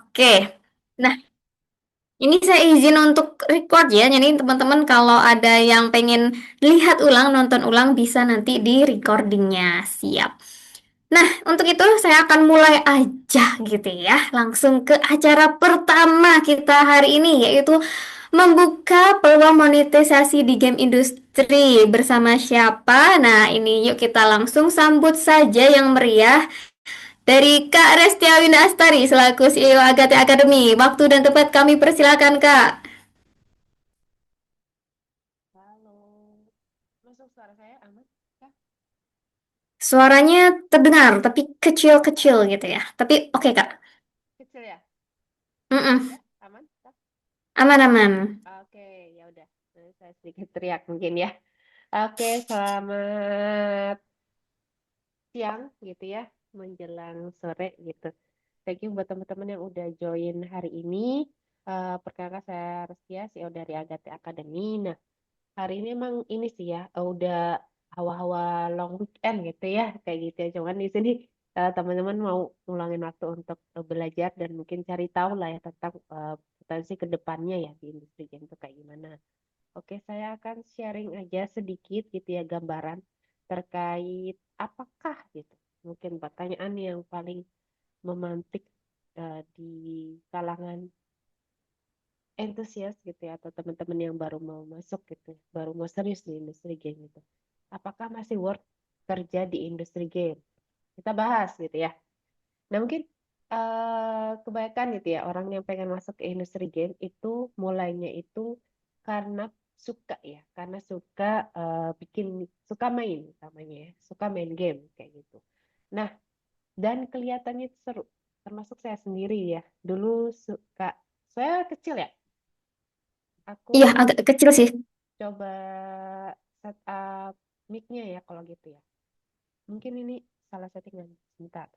Oke. Nah, ini saya izin untuk record ya. Jadi teman-teman kalau ada yang pengen lihat ulang, nonton ulang bisa nanti di recordingnya. Siap. Nah, untuk itu saya akan mulai aja gitu ya. Langsung ke acara pertama kita hari ini yaitu membuka peluang monetisasi di game industri bersama siapa? Nah, ini yuk kita langsung sambut saja yang meriah dari Kak Restiawina Astari selaku CEO Agate Academy. Waktu dan tempat kami persilakan, Kak. Halo, masuk suara saya aman kah? Suaranya terdengar tapi kecil-kecil gitu ya. Tapi oke, Kak. Kecil ya? Mm-mm. Ya, aman kah? Aman-aman. Oke, ya udah. Nanti saya sedikit teriak mungkin ya. Oke, selamat siang gitu ya, menjelang sore gitu. Thank you buat teman-teman yang udah join hari ini. Perkenalkan saya Restia, CEO dari Agate Academy. Nah, hari ini emang ini sih ya, udah hawa-hawa long weekend gitu ya, kayak gitu ya. Cuman di sini teman-teman mau ngulangin waktu untuk belajar dan mungkin cari tahu lah ya tentang potensi ke depannya ya di industri game itu kayak gimana. Oke, saya akan sharing aja sedikit gitu ya gambaran terkait apakah gitu. Mungkin pertanyaan yang paling memantik di kalangan antusias gitu ya atau teman-teman yang baru mau masuk gitu, baru mau serius di industri game gitu. Apakah masih worth kerja di industri game? Kita bahas gitu ya. Nah, mungkin kebanyakan gitu ya orang yang pengen masuk ke industri game itu mulainya itu karena suka ya, karena suka bikin suka main namanya ya, suka main game kayak gitu. Nah, dan kelihatannya itu seru. Termasuk saya sendiri ya. Dulu suka saya kecil ya. Aku Iya, agak kecil sih. coba setup mic-nya ya kalau gitu ya. Mungkin ini salah settingan. Sebentar.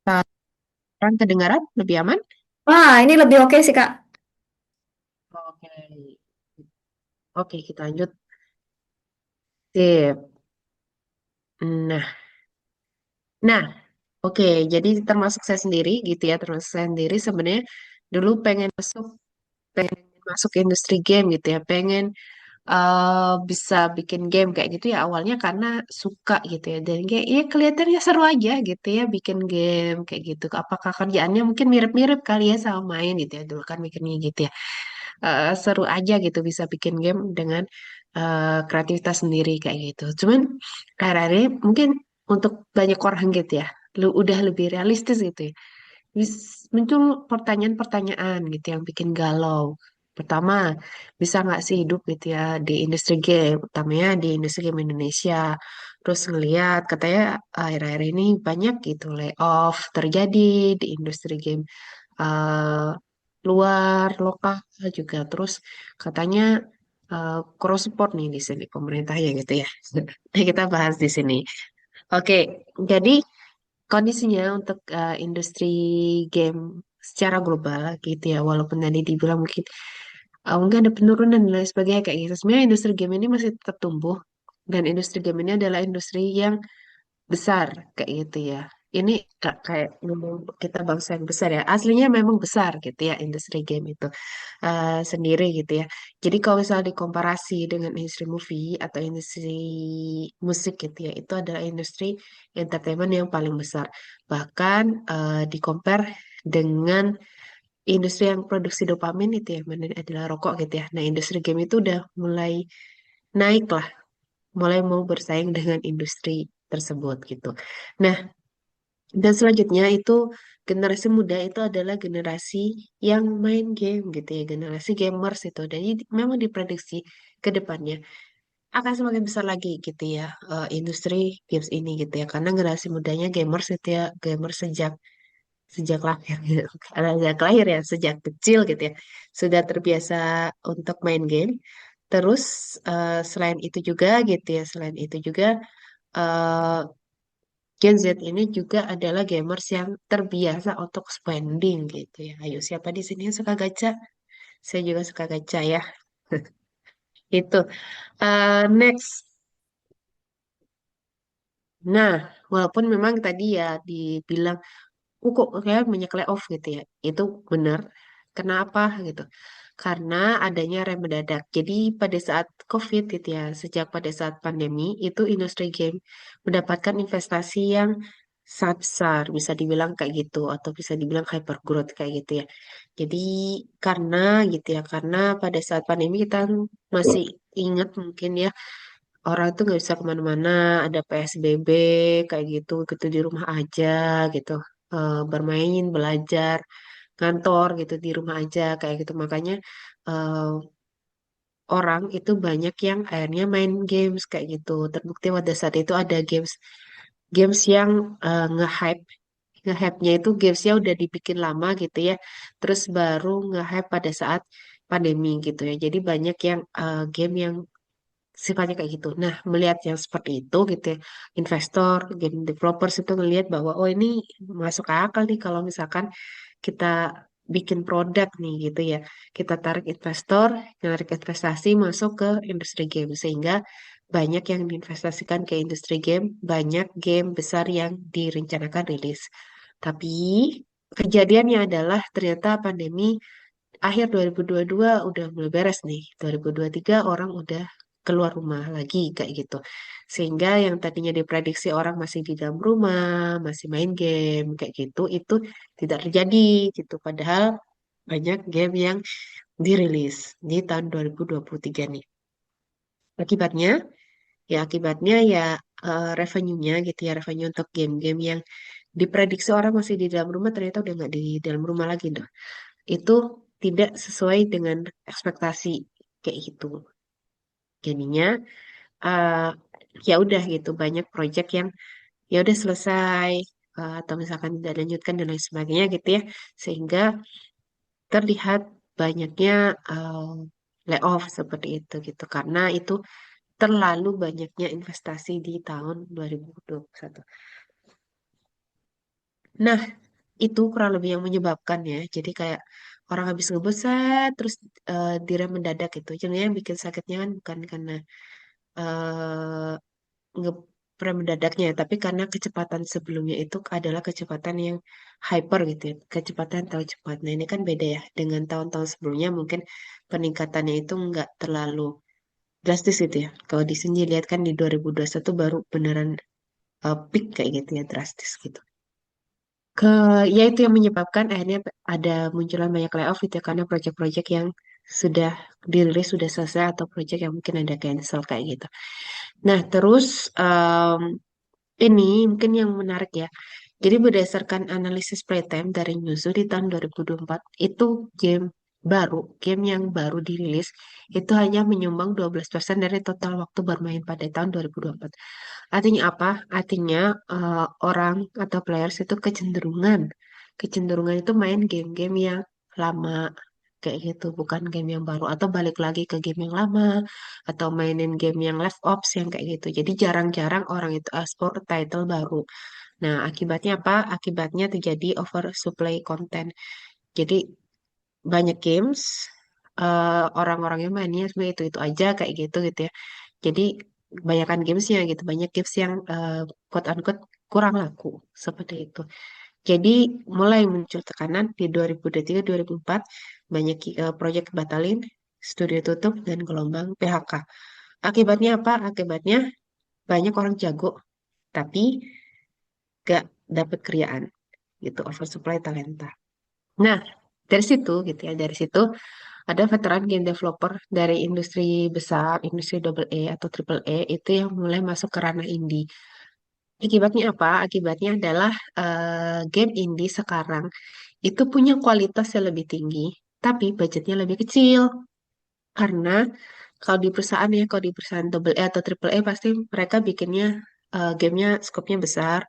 Sekarang kedengaran lebih aman? Wah, ini lebih oke sih, Kak. Oke. Oke, kita lanjut. Sip. Nah, nah, oke. Jadi termasuk saya sendiri gitu ya, termasuk saya sendiri sebenarnya dulu pengen masuk industri game gitu ya, pengen bisa bikin game kayak gitu ya awalnya karena suka gitu ya dan kayak ya kelihatannya seru aja gitu ya bikin game kayak gitu. Apakah kerjaannya mungkin mirip-mirip kali ya sama main gitu ya dulu kan mikirnya gitu ya. Seru aja gitu bisa bikin game dengan kreativitas sendiri kayak gitu. Cuman akhir-akhir ini mungkin untuk banyak orang gitu ya, lu udah lebih realistis gitu ya. Muncul pertanyaan-pertanyaan gitu yang bikin galau. Pertama, bisa nggak sih hidup gitu ya di industri game, utamanya di industri game Indonesia. Terus ngeliat katanya akhir-akhir ini banyak gitu layoff terjadi di industri game eh, luar lokal juga. Terus katanya cross support nih di sini pemerintahnya gitu ya. Nah, kita bahas di sini. Oke, jadi kondisinya untuk industri game secara global gitu ya, walaupun tadi dibilang mungkin ada penurunan dan lain sebagainya kayak gitu. Sebenarnya industri game ini masih tetap tumbuh dan industri game ini adalah industri yang besar kayak gitu ya. Ini kayak ngomong kita bangsa yang besar ya. Aslinya memang besar gitu ya industri game itu sendiri gitu ya. Jadi kalau misalnya dikomparasi dengan industri movie atau industri musik gitu ya, itu adalah industri entertainment yang paling besar. Bahkan di compare dengan industri yang produksi dopamin itu ya, mana adalah rokok gitu ya. Nah, industri game itu udah mulai naik lah, mulai mau bersaing dengan industri tersebut gitu. Nah, dan selanjutnya itu generasi muda itu adalah generasi yang main game gitu ya, generasi gamers itu. Dan ini memang diprediksi ke depannya akan semakin besar lagi gitu ya industri games ini gitu ya. Karena generasi mudanya gamers itu ya, gamers sejak sejak lahir gitu. Sejak lahir ya, sejak kecil gitu ya. Sudah terbiasa untuk main game. Terus selain itu juga gitu ya, selain itu juga eh, Gen Z ini juga adalah gamers yang terbiasa untuk spending gitu ya. Ayo, siapa di sini yang suka gacha? Saya juga suka gacha ya. Itu. Next. Nah, walaupun memang tadi ya dibilang kok kayak banyak layoff gitu ya. Itu benar. Kenapa gitu? Karena adanya rem mendadak. Jadi pada saat COVID gitu ya, sejak pada saat pandemi, itu industri game mendapatkan investasi yang sangat besar, bisa dibilang kayak gitu, atau bisa dibilang hyper growth kayak gitu ya. Jadi karena gitu ya, karena pada saat pandemi kita masih ingat mungkin ya, orang tuh nggak bisa kemana-mana, ada PSBB kayak gitu, gitu di rumah aja gitu. Bermain, belajar, kantor gitu di rumah aja kayak gitu. Makanya eh, orang itu banyak yang akhirnya main games kayak gitu. Terbukti pada saat itu ada games games yang nge-hype. Nge-hype-nya itu gamesnya udah dibikin lama gitu ya. Terus baru nge-hype pada saat pandemi gitu ya. Jadi banyak yang game yang sifatnya kayak gitu. Nah, melihat yang seperti itu gitu ya, investor, game developers itu ngelihat bahwa oh ini masuk akal nih kalau misalkan kita bikin produk nih gitu ya. Kita tarik investor, tarik investasi masuk ke industri game sehingga banyak yang diinvestasikan ke industri game, banyak game besar yang direncanakan rilis. Tapi kejadiannya adalah ternyata pandemi akhir 2022 udah mulai beres nih. 2023 orang udah keluar rumah lagi kayak gitu. Sehingga yang tadinya diprediksi orang masih di dalam rumah, masih main game kayak gitu, itu tidak terjadi gitu. Padahal banyak game yang dirilis di tahun 2023 nih. Akibatnya, akibatnya ya revenue-nya gitu ya, revenue untuk game-game yang diprediksi orang masih di dalam rumah ternyata udah nggak di dalam rumah lagi dah. Itu tidak sesuai dengan ekspektasi kayak gitu. Jadinya eh, ya udah gitu banyak proyek yang ya udah selesai atau misalkan tidak lanjutkan dan lain sebagainya gitu ya sehingga terlihat banyaknya layoff seperti itu gitu karena itu terlalu banyaknya investasi di tahun 2021. Nah, itu kurang lebih yang menyebabkan ya. Jadi kayak orang habis ngebeset terus direm mendadak itu. Jadi yang bikin sakitnya kan bukan karena eh ngerem mendadaknya, tapi karena kecepatan sebelumnya itu adalah kecepatan yang hyper gitu ya. Kecepatan yang terlalu cepat. Nah, ini kan beda ya dengan tahun-tahun sebelumnya mungkin peningkatannya itu nggak terlalu drastis gitu ya. Kalau di sini lihat kan di 2021 baru beneran peak kayak gitu ya drastis gitu. Ke ya itu yang menyebabkan akhirnya ada munculan banyak layoff itu ya, karena proyek-proyek yang sudah dirilis sudah selesai atau proyek yang mungkin ada cancel kayak gitu. Nah, terus ini mungkin yang menarik ya. Jadi berdasarkan analisis playtime dari Newzoo di tahun 2024 itu game game yang baru dirilis itu hanya menyumbang 12% dari total waktu bermain pada tahun 2024. Artinya apa? Artinya orang atau players itu kecenderungan itu main game-game yang lama kayak gitu, bukan game yang baru atau balik lagi ke game yang lama atau mainin game yang left ops yang kayak gitu. Jadi jarang-jarang orang itu ekspor title baru. Nah, akibatnya apa? Akibatnya terjadi oversupply konten. Jadi banyak games orang-orang yang mainnya sebenarnya itu aja kayak gitu gitu ya. Jadi kebanyakan gamesnya gitu, banyak games yang quote unquote kurang laku seperti itu. Jadi mulai muncul tekanan di 2023 2024 banyak proyek batalin, studio tutup dan gelombang PHK. Akibatnya apa? Akibatnya banyak orang jago tapi gak dapat kerjaan gitu, oversupply talenta. Nah, dari situ gitu ya, dari situ ada veteran game developer dari industri besar, industri double A atau triple A itu yang mulai masuk ke ranah indie. Akibatnya apa? Akibatnya adalah game indie sekarang itu punya kualitas yang lebih tinggi, tapi budgetnya lebih kecil. Karena kalau di perusahaan double A atau triple A pasti mereka bikinnya gamenya skopnya besar,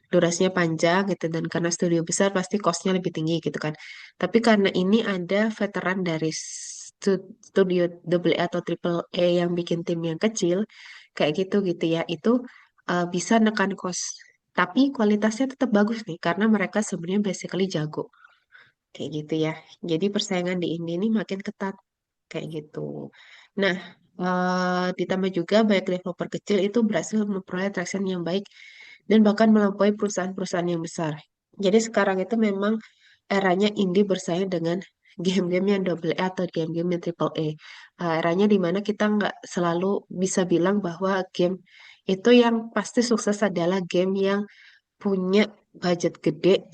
durasinya panjang gitu, dan karena studio besar pasti costnya lebih tinggi gitu kan. Tapi karena ini ada veteran dari studio double A atau triple A yang bikin tim yang kecil, kayak gitu gitu ya, itu bisa nekan cost. Tapi kualitasnya tetap bagus nih, karena mereka sebenarnya basically jago. Kayak gitu ya. Jadi persaingan di India ini makin ketat kayak gitu. Nah, ditambah juga banyak developer kecil itu berhasil memperoleh traction yang baik dan bahkan melampaui perusahaan-perusahaan yang besar. Jadi sekarang itu memang eranya indie bersaing dengan game-game yang double A atau game-game yang triple A. Eranya dimana kita nggak selalu bisa bilang bahwa game itu yang pasti sukses adalah game yang punya budget gede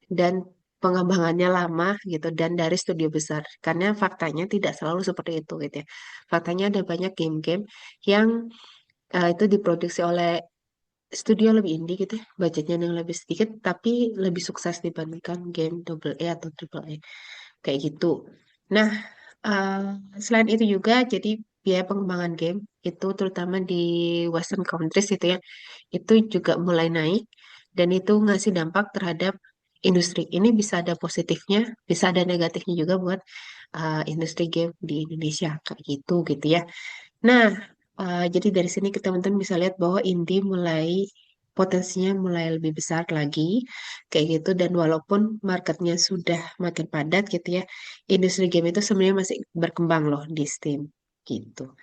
dan pengembangannya lama gitu dan dari studio besar. Karena faktanya tidak selalu seperti itu gitu ya. Faktanya ada banyak game-game yang itu diproduksi oleh studio lebih indie gitu ya, budgetnya yang lebih sedikit tapi lebih sukses dibandingkan game double A atau triple A kayak gitu. Nah, eh, selain itu juga jadi biaya pengembangan game itu terutama di Western countries itu ya, itu juga mulai naik dan itu ngasih dampak terhadap industri. Ini bisa ada positifnya, bisa ada negatifnya juga buat industri game di Indonesia kayak gitu gitu ya. Nah, jadi dari sini kita teman-teman bisa lihat bahwa indie mulai potensinya mulai lebih besar lagi kayak gitu dan walaupun marketnya sudah makin padat gitu ya, industri game itu sebenarnya masih berkembang loh di Steam gitu.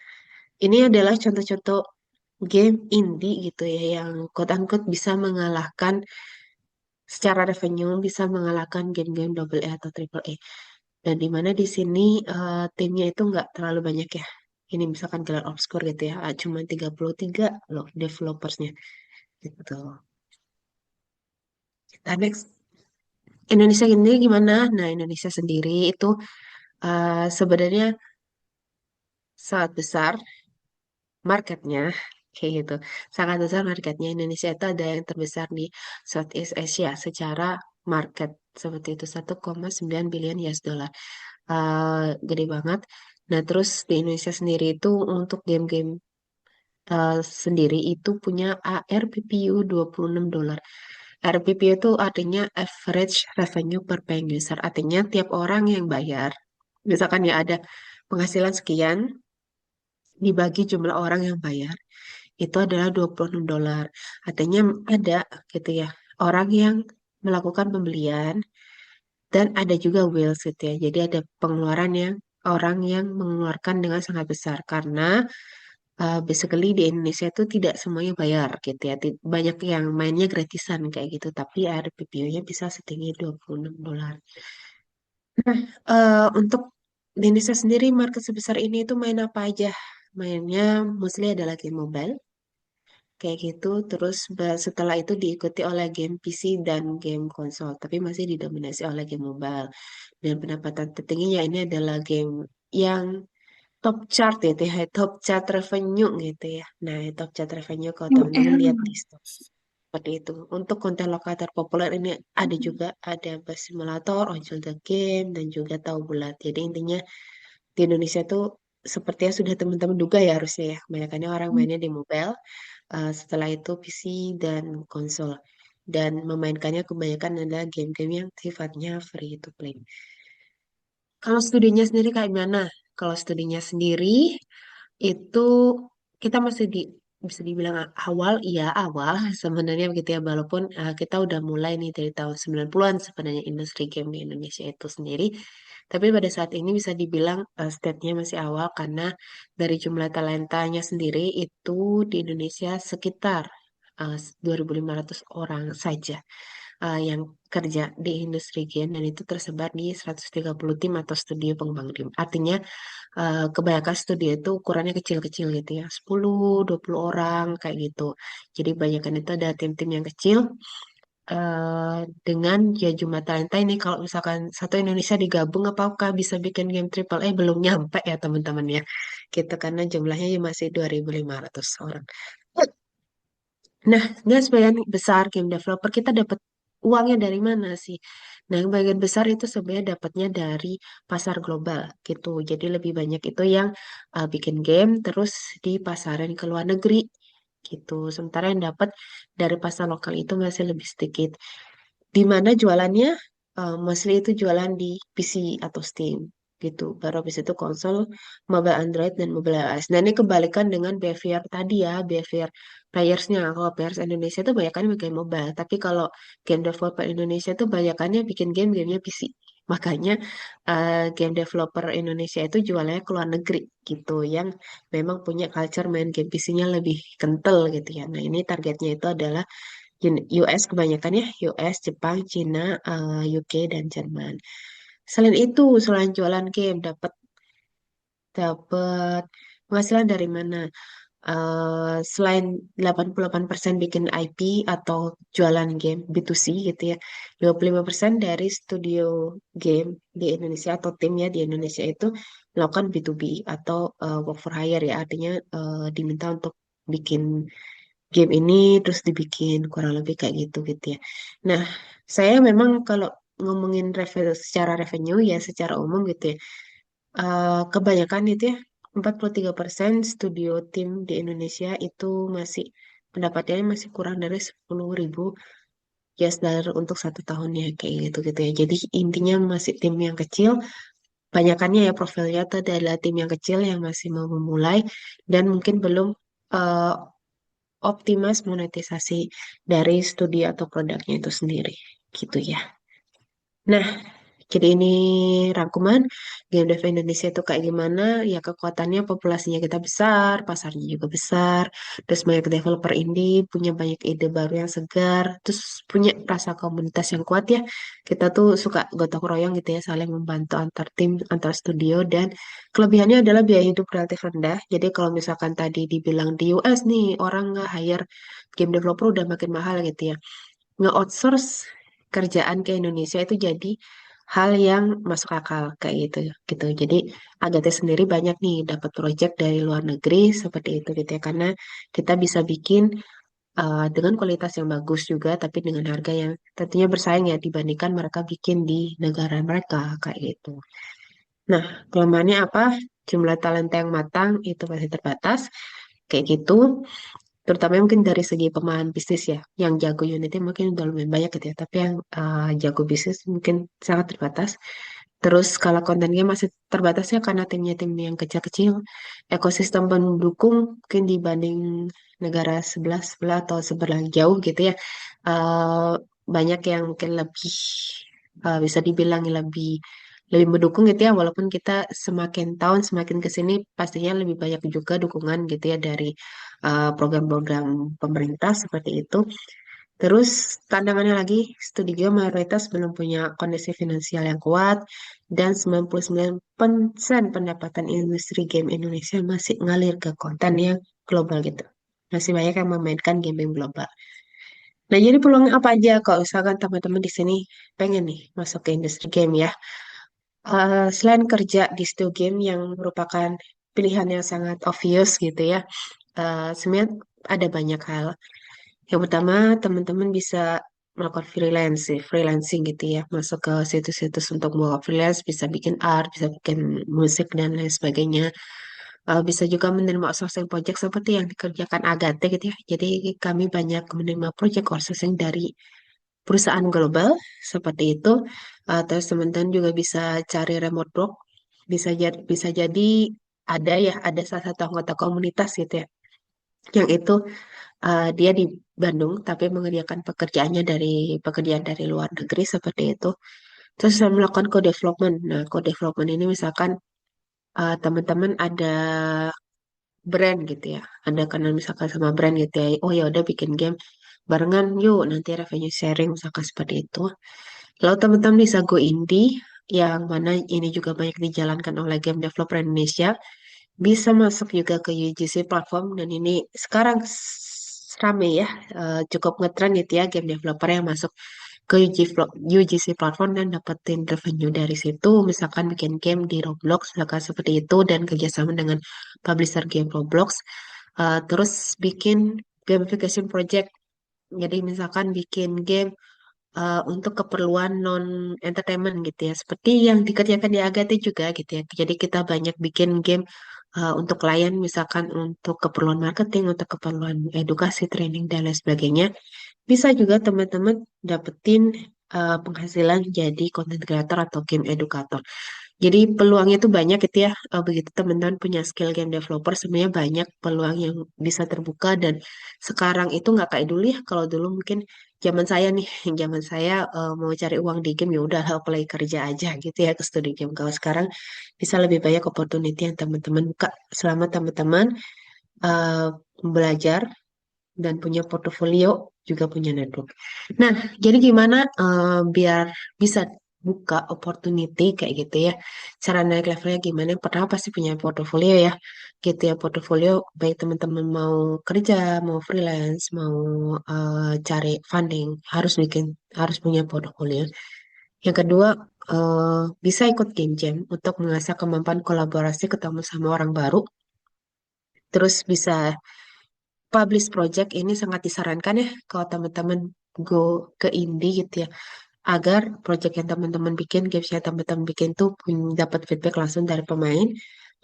Ini adalah contoh-contoh game indie gitu ya yang quote unquote bisa mengalahkan secara revenue bisa mengalahkan game-game double A atau triple A. Dan di mana di sini timnya itu nggak terlalu banyak ya. Ini misalkan Gelar Obscure gitu ya, cuma 33 loh developersnya gitu. Kita next. Indonesia sendiri gimana? Nah, Indonesia sendiri itu sebenarnya sangat besar marketnya kayak gitu. Sangat besar marketnya. Indonesia itu ada yang terbesar di Southeast Asia secara market seperti itu 1,9 billion US dollar. Gede banget. Nah, terus di Indonesia sendiri itu untuk game-game sendiri itu punya ARPPU $26. ARPPU itu artinya average revenue per paying user. Artinya tiap orang yang bayar, misalkan ya ada penghasilan sekian, dibagi jumlah orang yang bayar, itu adalah $26. Artinya ada gitu ya, orang yang melakukan pembelian dan ada juga whales gitu ya. Jadi ada pengeluaran yang orang yang mengeluarkan dengan sangat besar karena basically di Indonesia itu tidak semuanya bayar gitu ya. Banyak yang mainnya gratisan kayak gitu, tapi RPPU-nya bisa setinggi $26. Untuk di Indonesia sendiri market sebesar ini itu main apa aja? Mainnya mostly adalah game mobile kayak gitu. Terus setelah itu diikuti oleh game PC dan game konsol, tapi masih didominasi oleh game mobile. Dan pendapatan tertingginya ini adalah game yang top chart gitu ya, top chart revenue gitu ya. Nah, top chart revenue kalau teman-teman lihat di UM. stop seperti itu. Untuk konten lokator populer ini ada juga ada Bus Simulator, Ojol the Game, dan juga Tahu Bulat. Jadi intinya di Indonesia tuh sepertinya sudah teman-teman duga ya harusnya ya. Kebanyakannya orang mainnya di mobile, setelah itu PC dan konsol. Dan memainkannya kebanyakan adalah game-game yang sifatnya free to play. Kalau studinya sendiri kayak gimana? Kalau studinya sendiri itu kita masih bisa dibilang awal, iya awal sebenarnya begitu ya, walaupun kita udah mulai nih dari tahun 90-an sebenarnya industri game di Indonesia itu sendiri. Tapi pada saat ini bisa dibilang state-nya masih awal karena dari jumlah talentanya sendiri itu di Indonesia sekitar 2.500 orang saja yang kerja di industri game dan itu tersebar di 130 tim atau studio pengembang game. Artinya kebanyakan studio itu ukurannya kecil-kecil gitu ya, 10-20 orang kayak gitu. Jadi kebanyakan itu ada tim-tim yang kecil dengan ya jumlah talenta ini kalau misalkan satu Indonesia digabung apakah bisa bikin game triple A belum nyampe ya teman-teman ya. Gitu karena jumlahnya ya masih 2.500 orang. Nah, dan sebagian besar game developer kita dapat uangnya dari mana sih? Nah, yang bagian besar itu sebenarnya dapatnya dari pasar global gitu. Jadi lebih banyak itu yang bikin game terus dipasarin ke luar negeri gitu. Sementara yang dapat dari pasar lokal itu masih lebih sedikit. Di mana jualannya mostly itu jualan di PC atau Steam gitu. Baru habis itu konsol, mobile Android dan mobile iOS. Nah ini kebalikan dengan behavior tadi ya, behavior playersnya. Kalau players Indonesia itu banyak bikin mobile, tapi kalau game developer Indonesia itu banyakannya bikin gamenya PC. Makanya game developer Indonesia itu jualannya ke luar negeri gitu, yang memang punya culture main game PC-nya lebih kental gitu ya. Nah ini targetnya itu adalah US kebanyakan ya, US, Jepang, Cina, UK, dan Jerman. Selain itu, selain jualan game, dapat dapat penghasilan dari mana? Selain 88% bikin IP atau jualan game B2C gitu ya, 25% dari studio game di Indonesia atau timnya di Indonesia itu melakukan B2B atau work for hire ya, artinya diminta untuk bikin game ini terus dibikin kurang lebih kayak gitu gitu ya. Nah, saya memang kalau ngomongin secara revenue ya secara umum gitu ya, kebanyakan itu ya 43% studio tim di Indonesia itu masih pendapatannya masih kurang dari 10.000 US dollar untuk 1 tahunnya kayak gitu gitu ya. Jadi intinya masih tim yang kecil, banyakannya ya profilnya itu adalah tim yang kecil yang masih mau memulai dan mungkin belum eh, optimas monetisasi dari studi atau produknya itu sendiri gitu ya. Nah, jadi ini rangkuman game dev Indonesia itu kayak gimana? Ya kekuatannya populasinya kita besar, pasarnya juga besar, terus banyak developer indie, punya banyak ide baru yang segar, terus punya rasa komunitas yang kuat ya. Kita tuh suka gotong royong gitu ya, saling membantu antar tim, antar studio, dan kelebihannya adalah biaya hidup relatif rendah. Jadi kalau misalkan tadi dibilang di US nih, orang nge-hire game developer udah makin mahal gitu ya, nge-outsource kerjaan ke Indonesia itu jadi hal yang masuk akal kayak gitu gitu. Jadi Agatha sendiri banyak nih dapat project dari luar negeri seperti itu gitu ya, karena kita bisa bikin dengan kualitas yang bagus juga tapi dengan harga yang tentunya bersaing ya dibandingkan mereka bikin di negara mereka kayak gitu. Nah, kelemahannya apa? Jumlah talenta yang matang itu masih terbatas kayak gitu, terutama mungkin dari segi pemahaman bisnis ya, yang jago Unity mungkin udah lumayan banyak gitu ya, tapi yang jago bisnis mungkin sangat terbatas. Terus skala kontennya masih terbatas ya karena timnya tim yang kecil-kecil, ekosistem pendukung mungkin dibanding negara sebelah sebelah atau sebelah jauh gitu ya, eh, banyak yang mungkin lebih bisa dibilang lebih lebih mendukung gitu ya, walaupun kita semakin tahun semakin ke sini pastinya lebih banyak juga dukungan gitu ya dari program-program pemerintah seperti itu. Terus tantangannya lagi, studi Studio mayoritas belum punya kondisi finansial yang kuat dan 99% pendapatan industri game Indonesia masih ngalir ke konten yang global gitu. Masih banyak yang memainkan game global. Nah, jadi peluang apa aja kalau misalkan teman-teman di sini pengen nih masuk ke industri game ya. Selain kerja di studio game yang merupakan pilihan yang sangat obvious gitu ya, sebenarnya ada banyak hal. Yang pertama, teman-teman bisa melakukan freelancing gitu ya, masuk ke situs-situs untuk membuat freelance, bisa bikin art, bisa bikin musik dan lain sebagainya. Bisa juga menerima outsourcing project seperti yang dikerjakan Agate gitu ya. Jadi kami banyak menerima project outsourcing dari perusahaan global seperti itu. Terus teman-teman juga bisa cari remote work, bisa jadi ada ya, ada salah satu anggota komunitas gitu ya, yang itu dia di Bandung tapi mengerjakan pekerjaan dari luar negeri seperti itu. Terus saya melakukan co-development. Nah, co-development ini misalkan teman-teman ada brand gitu ya, ada kenal misalkan sama brand gitu ya. Oh ya udah bikin game barengan yuk nanti revenue sharing misalkan seperti itu. Lalu teman-teman bisa go indie yang mana ini juga banyak dijalankan oleh game developer Indonesia, bisa masuk juga ke UGC platform dan ini sekarang rame ya, cukup ngetren gitu ya game developer yang masuk ke UGC platform dan dapetin revenue dari situ. Misalkan bikin game di Roblox, misalkan seperti itu dan kerjasama dengan publisher game Roblox. Terus bikin gamification project. Jadi misalkan bikin game untuk keperluan non entertainment gitu ya, seperti yang dikerjakan di Agate juga gitu ya. Jadi kita banyak bikin game untuk klien, misalkan untuk keperluan marketing, untuk keperluan edukasi, training dan lain sebagainya. Bisa juga teman-teman dapetin penghasilan jadi content creator atau game educator. Jadi peluangnya itu banyak gitu ya. Begitu teman-teman punya skill game developer, sebenarnya banyak peluang yang bisa terbuka dan sekarang itu nggak kayak dulu ya. Kalau dulu mungkin zaman saya nih, zaman saya mau cari uang di game ya udah apply kerja aja gitu ya ke studi game. Kalau sekarang bisa lebih banyak opportunity yang teman-teman buka selama teman-teman eh, belajar dan punya portofolio juga punya network. Nah, jadi gimana biar bisa buka opportunity kayak gitu ya? Cara naik levelnya gimana? Yang pertama pasti punya portofolio ya, gitu ya. Portofolio baik teman-teman mau kerja, mau freelance, mau cari funding, harus punya portofolio. Yang kedua, bisa ikut game jam untuk mengasah kemampuan kolaborasi, ketemu sama orang baru. Terus bisa publish project, ini sangat disarankan ya kalau teman-teman go ke indie gitu ya, agar project yang teman-teman bikin, games yang teman-teman bikin tuh dapat feedback langsung dari pemain.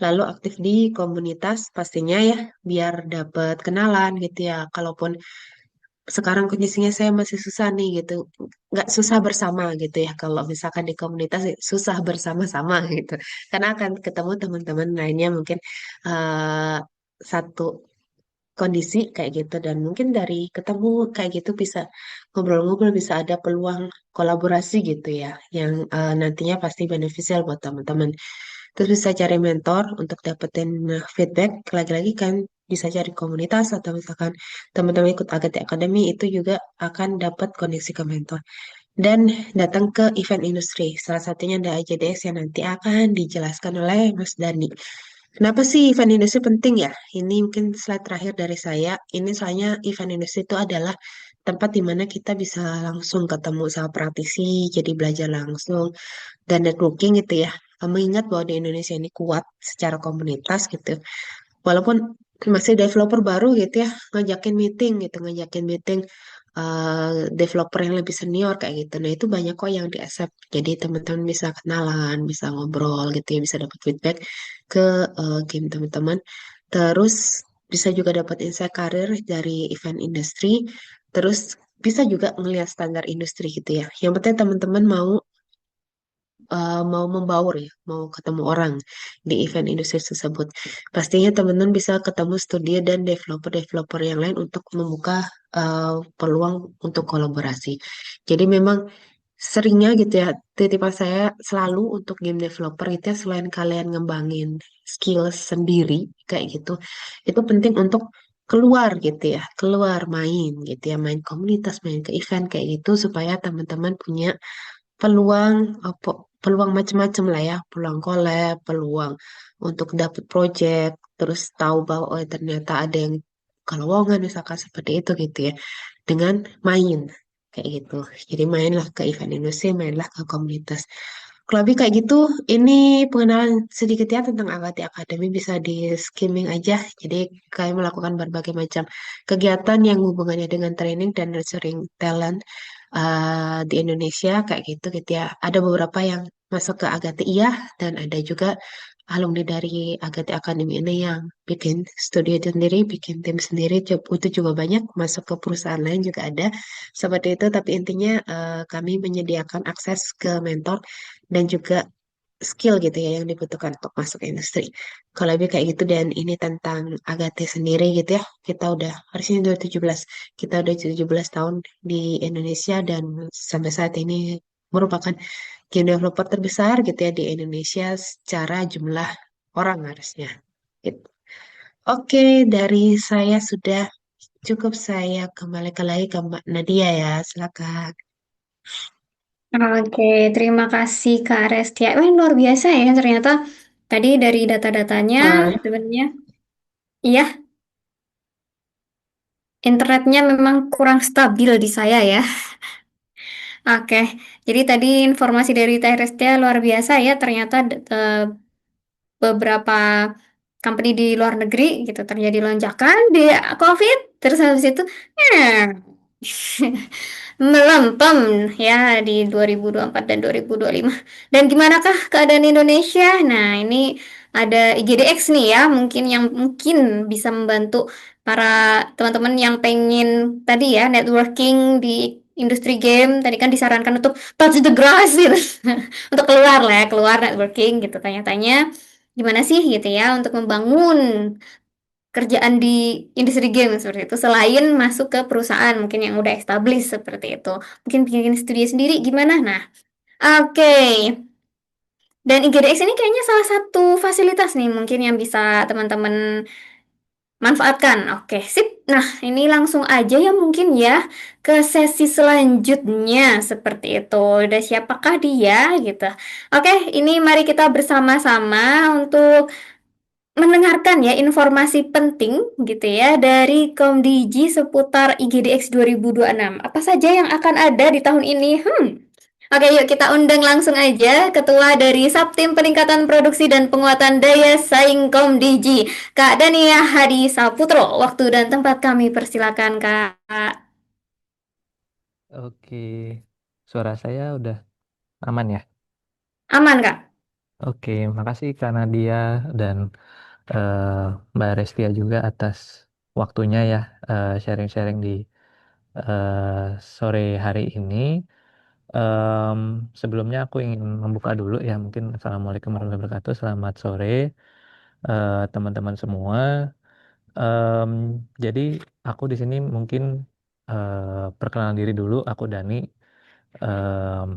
Lalu aktif di komunitas pastinya ya, biar dapat kenalan gitu ya. Kalaupun sekarang kondisinya saya masih susah nih gitu, nggak susah bersama gitu ya. Kalau misalkan di komunitas susah bersama-sama gitu, karena akan ketemu teman-teman lainnya mungkin eh, satu kondisi kayak gitu, dan mungkin dari ketemu kayak gitu bisa ngobrol-ngobrol, bisa ada peluang kolaborasi gitu ya, yang nantinya pasti beneficial buat teman-teman. Terus bisa cari mentor untuk dapetin feedback. Lagi-lagi kan bisa cari komunitas, atau misalkan teman-teman ikut Agate Academy itu juga akan dapat koneksi ke mentor. Dan datang ke event industri. Salah satunya ada IJDX yang nanti akan dijelaskan oleh Mas Dani. Kenapa sih event industri penting ya? Ini mungkin slide terakhir dari saya. Ini soalnya event industri itu adalah tempat di mana kita bisa langsung ketemu sama praktisi, jadi belajar langsung dan networking gitu ya. Mengingat bahwa di Indonesia ini kuat secara komunitas gitu. Walaupun masih developer baru gitu ya, ngajakin meeting developer yang lebih senior kayak gitu. Nah, itu banyak kok yang di accept. Jadi teman-teman bisa kenalan, bisa ngobrol gitu ya, bisa dapat feedback ke game teman-teman. Terus bisa juga dapat insight karir dari event industry. Terus bisa juga ngelihat standar industri gitu ya. Yang penting teman-teman mau membaur ya, mau ketemu orang di event industri tersebut. Pastinya teman-teman bisa ketemu studio dan developer-developer yang lain untuk membuka peluang untuk kolaborasi. Jadi memang seringnya gitu ya, titipan saya selalu untuk game developer itu ya, selain kalian ngembangin skill sendiri kayak gitu, itu penting untuk keluar gitu ya, keluar main gitu ya, main komunitas, main ke event kayak gitu supaya teman-teman punya peluang peluang macam-macam lah ya, peluang collab, peluang untuk dapat project, terus tahu bahwa oh ternyata ada yang kalau lowongan misalkan seperti itu gitu ya, dengan main kayak gitu. Jadi mainlah ke event industri, mainlah ke komunitas. Kalau lebih kayak gitu, ini pengenalan sedikit ya tentang Agati Academy, bisa di skimming aja. Jadi kalian melakukan berbagai macam kegiatan yang hubungannya dengan training dan nurturing talent di Indonesia kayak gitu gitu ya. Ada beberapa yang masuk ke Agati iya, dan ada juga alumni dari Agati Academy ini yang bikin studio sendiri, bikin tim sendiri. Itu juga banyak, masuk ke perusahaan lain juga ada seperti itu. Tapi intinya kami menyediakan akses ke mentor dan juga skill gitu ya yang dibutuhkan untuk masuk ke industri. Kalau lebih kayak gitu, dan ini tentang Agate sendiri gitu ya. Kita udah harusnya 2017. Kita udah 17 tahun di Indonesia, dan sampai saat ini merupakan game developer terbesar gitu ya di Indonesia secara jumlah orang harusnya. Gitu. Oke, dari saya sudah cukup, saya kembali ke lagi ke Mbak Nadia ya. Silakan. Oke, terima kasih Kak Restia. Wah, luar biasa ya ternyata tadi dari data-datanya Wah, sebenarnya. Iya, internetnya memang kurang stabil di saya ya. Oke, jadi tadi informasi dari Teh Restia luar biasa ya. Ternyata beberapa company di luar negeri gitu terjadi lonjakan di COVID. Terus habis itu, ya, melempem ya di 2024 dan 2025. Dan gimanakah keadaan Indonesia? Nah, ini ada IGDX nih ya, mungkin yang mungkin bisa membantu para teman-teman yang pengen tadi ya networking di industri game. Tadi kan disarankan untuk touch the grass gitu. Untuk keluar lah ya, keluar networking gitu. Tanya-tanya gimana sih gitu ya untuk membangun kerjaan di industri game seperti itu selain masuk ke perusahaan mungkin yang udah established seperti itu mungkin bikin studio sendiri gimana nah oke dan IGDX ini kayaknya salah satu fasilitas nih mungkin yang bisa teman-teman Manfaatkan. Oke, sip. Nah, ini langsung aja ya mungkin ya ke sesi selanjutnya seperti itu. Udah siapakah dia gitu. Oke, ini mari kita bersama-sama untuk mendengarkan ya informasi penting gitu ya dari Komdigi seputar IGDX 2026. Apa saja yang akan ada di tahun ini? Oke, yuk kita undang langsung aja Ketua dari Subtim Peningkatan Produksi dan Penguatan Daya Saing Komdigi, Kak Dania Hadi Saputro. Waktu dan tempat kami persilakan, Kak. Oke, suara saya udah aman ya? Aman, Kak? Oke, makasih Kak Nadia dan eh, Mbak Restia juga atas waktunya ya sharing-sharing di sore hari ini. Em, Sebelumnya aku ingin membuka dulu ya, mungkin Assalamualaikum warahmatullahi wabarakatuh. Selamat sore teman-teman semua. Em, jadi aku di sini mungkin perkenalan diri dulu. Aku Dani, em,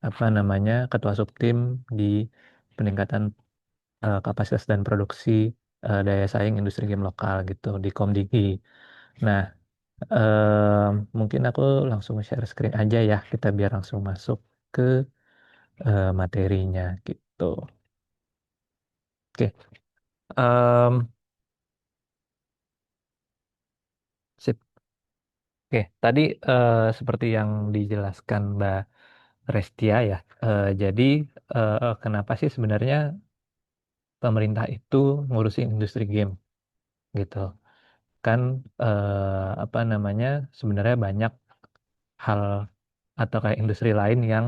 apa namanya, ketua subtim di peningkatan kapasitas dan produksi daya saing industri game lokal gitu di Komdigi. Nah, mungkin aku langsung share screen aja ya, kita biar langsung masuk ke materinya gitu. Oke, em, sip. Oke, tadi seperti yang dijelaskan Mbak Restia ya. Jadi kenapa sih sebenarnya pemerintah itu ngurusin industri game gitu? Kan apa namanya? Sebenarnya banyak hal atau kayak industri lain yang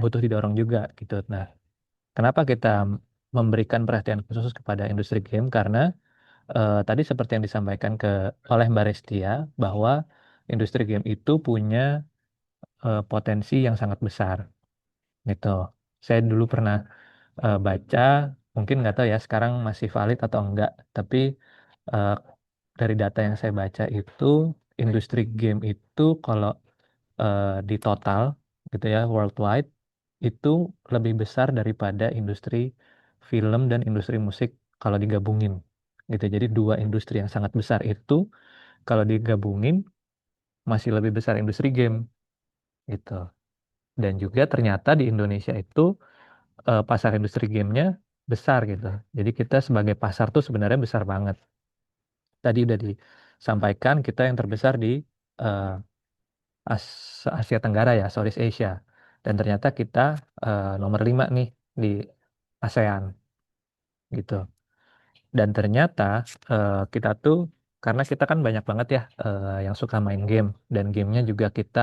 butuh didorong juga gitu. Nah, kenapa kita memberikan perhatian khusus kepada industri game? Karena tadi seperti yang disampaikan oleh Mbak Restia bahwa industri game itu punya potensi yang sangat besar gitu. Saya dulu pernah baca, mungkin nggak tahu ya sekarang masih valid atau enggak, tapi eh, dari data yang saya baca itu industri game itu kalau di total gitu ya worldwide itu lebih besar daripada industri film dan industri musik kalau digabungin gitu. Jadi dua industri yang sangat besar itu kalau digabungin masih lebih besar industri game gitu. Dan juga ternyata di Indonesia itu pasar industri gamenya besar gitu. Jadi kita sebagai pasar tuh sebenarnya besar banget. Tadi udah disampaikan kita yang terbesar di eh, Asia Tenggara ya, Southeast Asia. Dan ternyata kita nomor 5 nih di ASEAN gitu. Dan ternyata kita tuh karena kita kan banyak banget ya yang suka main game dan gamenya juga kita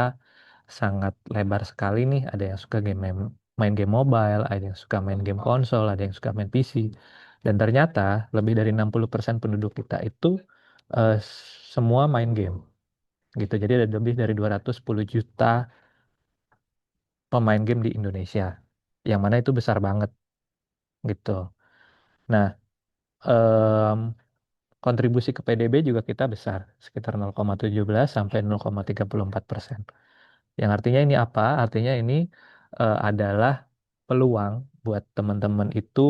sangat lebar sekali nih. Ada yang suka main game mobile, ada yang suka main game konsol, ada yang suka main PC. Dan ternyata lebih dari 60% penduduk kita itu eh, semua main game gitu. Jadi ada lebih dari 210 juta pemain game di Indonesia. Yang mana itu besar banget gitu. Nah, em, kontribusi ke PDB juga kita besar, sekitar 0,17 sampai 0,34%. Yang artinya ini apa? Artinya ini adalah peluang buat teman-teman itu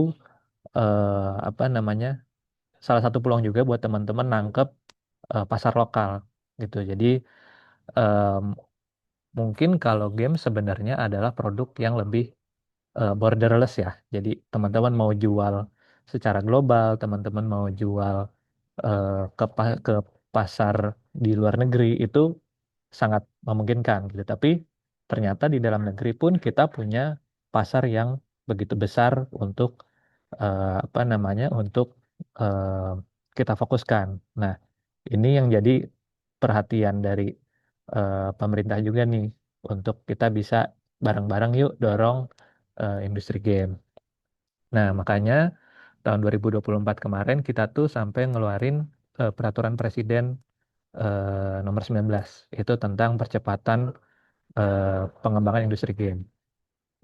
apa namanya? Salah satu peluang juga buat teman-teman nangkep pasar lokal gitu. Jadi em, mungkin kalau game sebenarnya adalah produk yang lebih borderless ya. Jadi teman-teman mau jual secara global, teman-teman mau jual ke pasar di luar negeri itu sangat memungkinkan gitu. Tapi ternyata di dalam negeri pun kita punya pasar yang begitu besar untuk apa namanya untuk kita fokuskan. Nah, ini yang jadi perhatian dari pemerintah juga nih untuk kita bisa bareng-bareng yuk dorong industri game. Nah, makanya tahun 2024 kemarin kita tuh sampai ngeluarin peraturan presiden nomor 19 itu tentang percepatan eh, pengembangan industri game.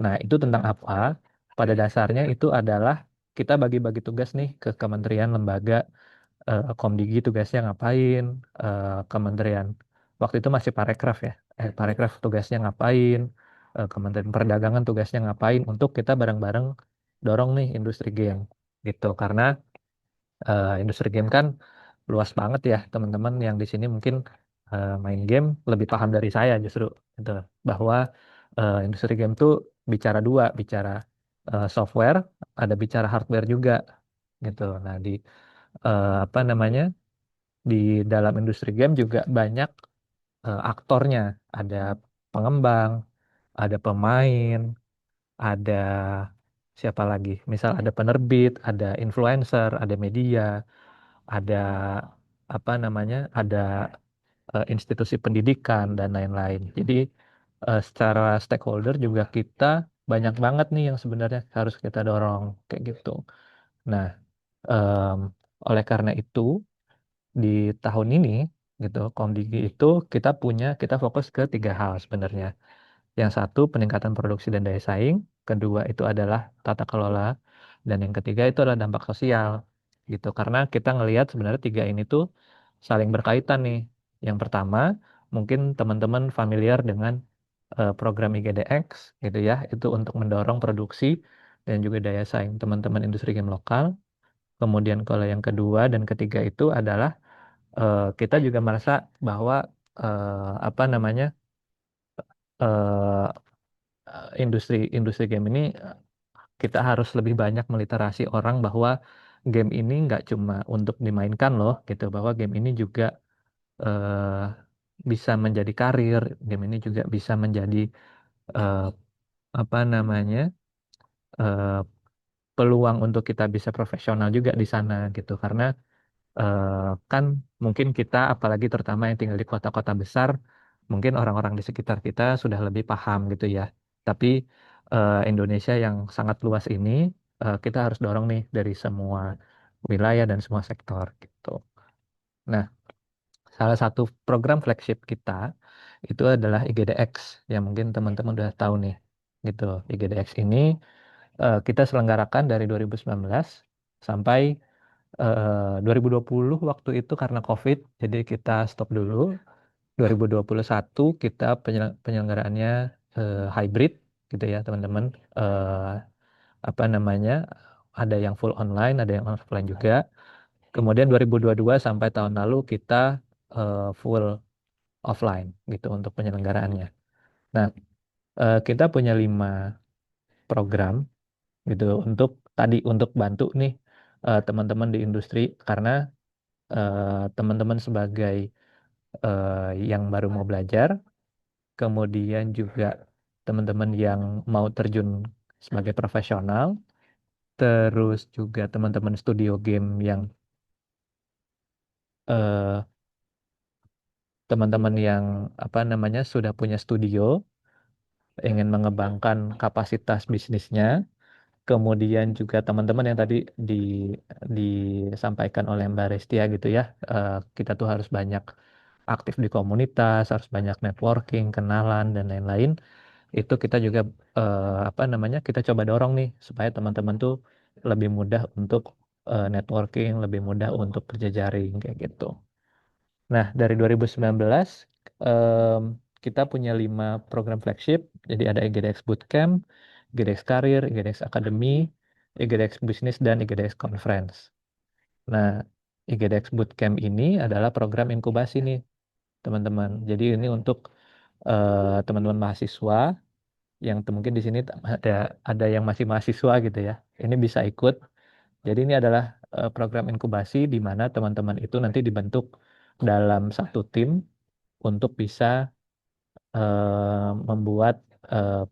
Nah, itu tentang apa? Pada dasarnya itu adalah kita bagi-bagi tugas nih ke kementerian lembaga Komdigi tugasnya ngapain, kementerian waktu itu masih Parekraf ya, Parekraf tugasnya ngapain, Kementerian Perdagangan tugasnya ngapain untuk kita bareng-bareng dorong nih industri game gitu. Karena Industri game kan luas banget ya teman-teman yang di sini mungkin main game lebih paham dari saya justru gitu bahwa industri game tuh bicara dua, bicara software, ada bicara hardware juga gitu. Nah, di apa namanya? Di dalam industri game juga banyak aktornya, ada pengembang, ada pemain, ada siapa lagi? Misal ada penerbit, ada influencer, ada media, ada apa namanya? Ada institusi pendidikan dan lain-lain. Jadi secara stakeholder juga kita banyak banget nih yang sebenarnya harus kita dorong kayak gitu. Nah, em, oleh karena itu di tahun ini gitu Komdigi itu kita fokus ke tiga hal sebenarnya. Yang satu peningkatan produksi dan daya saing, kedua itu adalah tata kelola, dan yang ketiga itu adalah dampak sosial gitu. Karena kita ngelihat sebenarnya tiga ini tuh saling berkaitan nih. Yang pertama, mungkin teman-teman familiar dengan program IGDX gitu ya, itu untuk mendorong produksi dan juga daya saing teman-teman industri game lokal. Kemudian kalau yang kedua dan ketiga itu adalah kita juga merasa bahwa apa namanya eh, industri industri game ini kita harus lebih banyak meliterasi orang bahwa game ini nggak cuma untuk dimainkan loh gitu, bahwa game ini juga eh, bisa menjadi karir, game ini juga bisa menjadi eh, apa namanya eh, peluang untuk kita bisa profesional juga di sana gitu, karena eh, kan mungkin kita apalagi terutama yang tinggal di kota-kota besar, mungkin orang-orang di sekitar kita sudah lebih paham gitu ya. Tapi Indonesia yang sangat luas ini kita harus dorong nih dari semua wilayah dan semua sektor gitu. Nah, salah satu program flagship kita itu adalah IGDX yang mungkin teman-teman udah tahu nih gitu. IGDX ini kita selenggarakan dari 2019 sampai 2020 waktu itu karena COVID, jadi kita stop dulu. 2021 kita penyelenggaraannya hybrid gitu ya teman-teman. Eh, apa namanya? Ada yang full online, ada yang offline juga. Kemudian 2022 sampai tahun lalu kita full offline gitu untuk penyelenggaraannya. Nah, kita punya 5 program gitu untuk bantu nih teman-teman di industri karena teman-teman sebagai yang baru mau belajar, kemudian juga teman-teman yang mau terjun sebagai profesional, terus juga teman-teman studio game yang eh, teman-teman yang apa namanya sudah punya studio, ingin mengembangkan kapasitas bisnisnya, kemudian juga teman-teman yang tadi di disampaikan oleh Mbak Restia gitu ya, kita tuh harus banyak aktif di komunitas, harus banyak networking, kenalan dan lain-lain. Itu kita juga apa namanya kita coba dorong nih supaya teman-teman tuh lebih mudah untuk networking, lebih mudah untuk berjejaring kayak gitu. Nah, dari 2019 em, kita punya 5 program flagship. Jadi ada IGDX Bootcamp, IGDX Career, IGDX Academy, IGDX Business, dan IGDX Conference. Nah, IGDX Bootcamp ini adalah program inkubasi nih, teman-teman. Jadi ini untuk teman-teman mahasiswa yang mungkin di sini ada yang masih mahasiswa gitu ya. Ini bisa ikut. Jadi ini adalah program inkubasi di mana teman-teman itu nanti dibentuk dalam satu tim untuk bisa membuat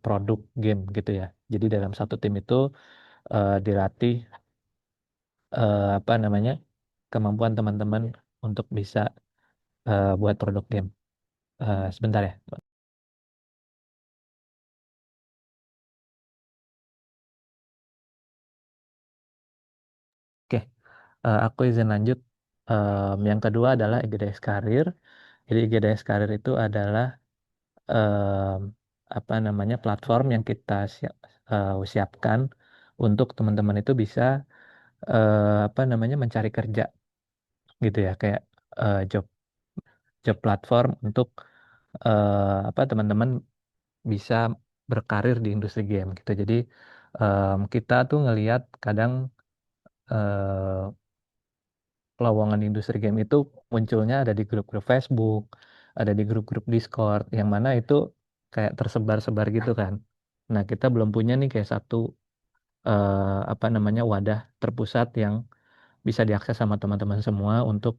produk game gitu ya. Jadi dalam satu tim itu dilatih apa namanya kemampuan teman-teman untuk bisa buat produk game. Sebentar ya. Oke, aku izin lanjut. Yang kedua adalah IGDS Karir. Jadi IGDS Karir itu adalah em, apa namanya platform yang kita siapkan untuk teman-teman itu bisa apa namanya mencari kerja gitu ya, kayak job job platform untuk apa teman-teman bisa berkarir di industri game gitu. Jadi kita tuh ngelihat kadang lowongan industri game itu munculnya ada di grup-grup Facebook, ada di grup-grup Discord, yang mana itu kayak tersebar-sebar gitu kan. Nah, kita belum punya nih kayak satu apa namanya wadah terpusat yang bisa diakses sama teman-teman semua untuk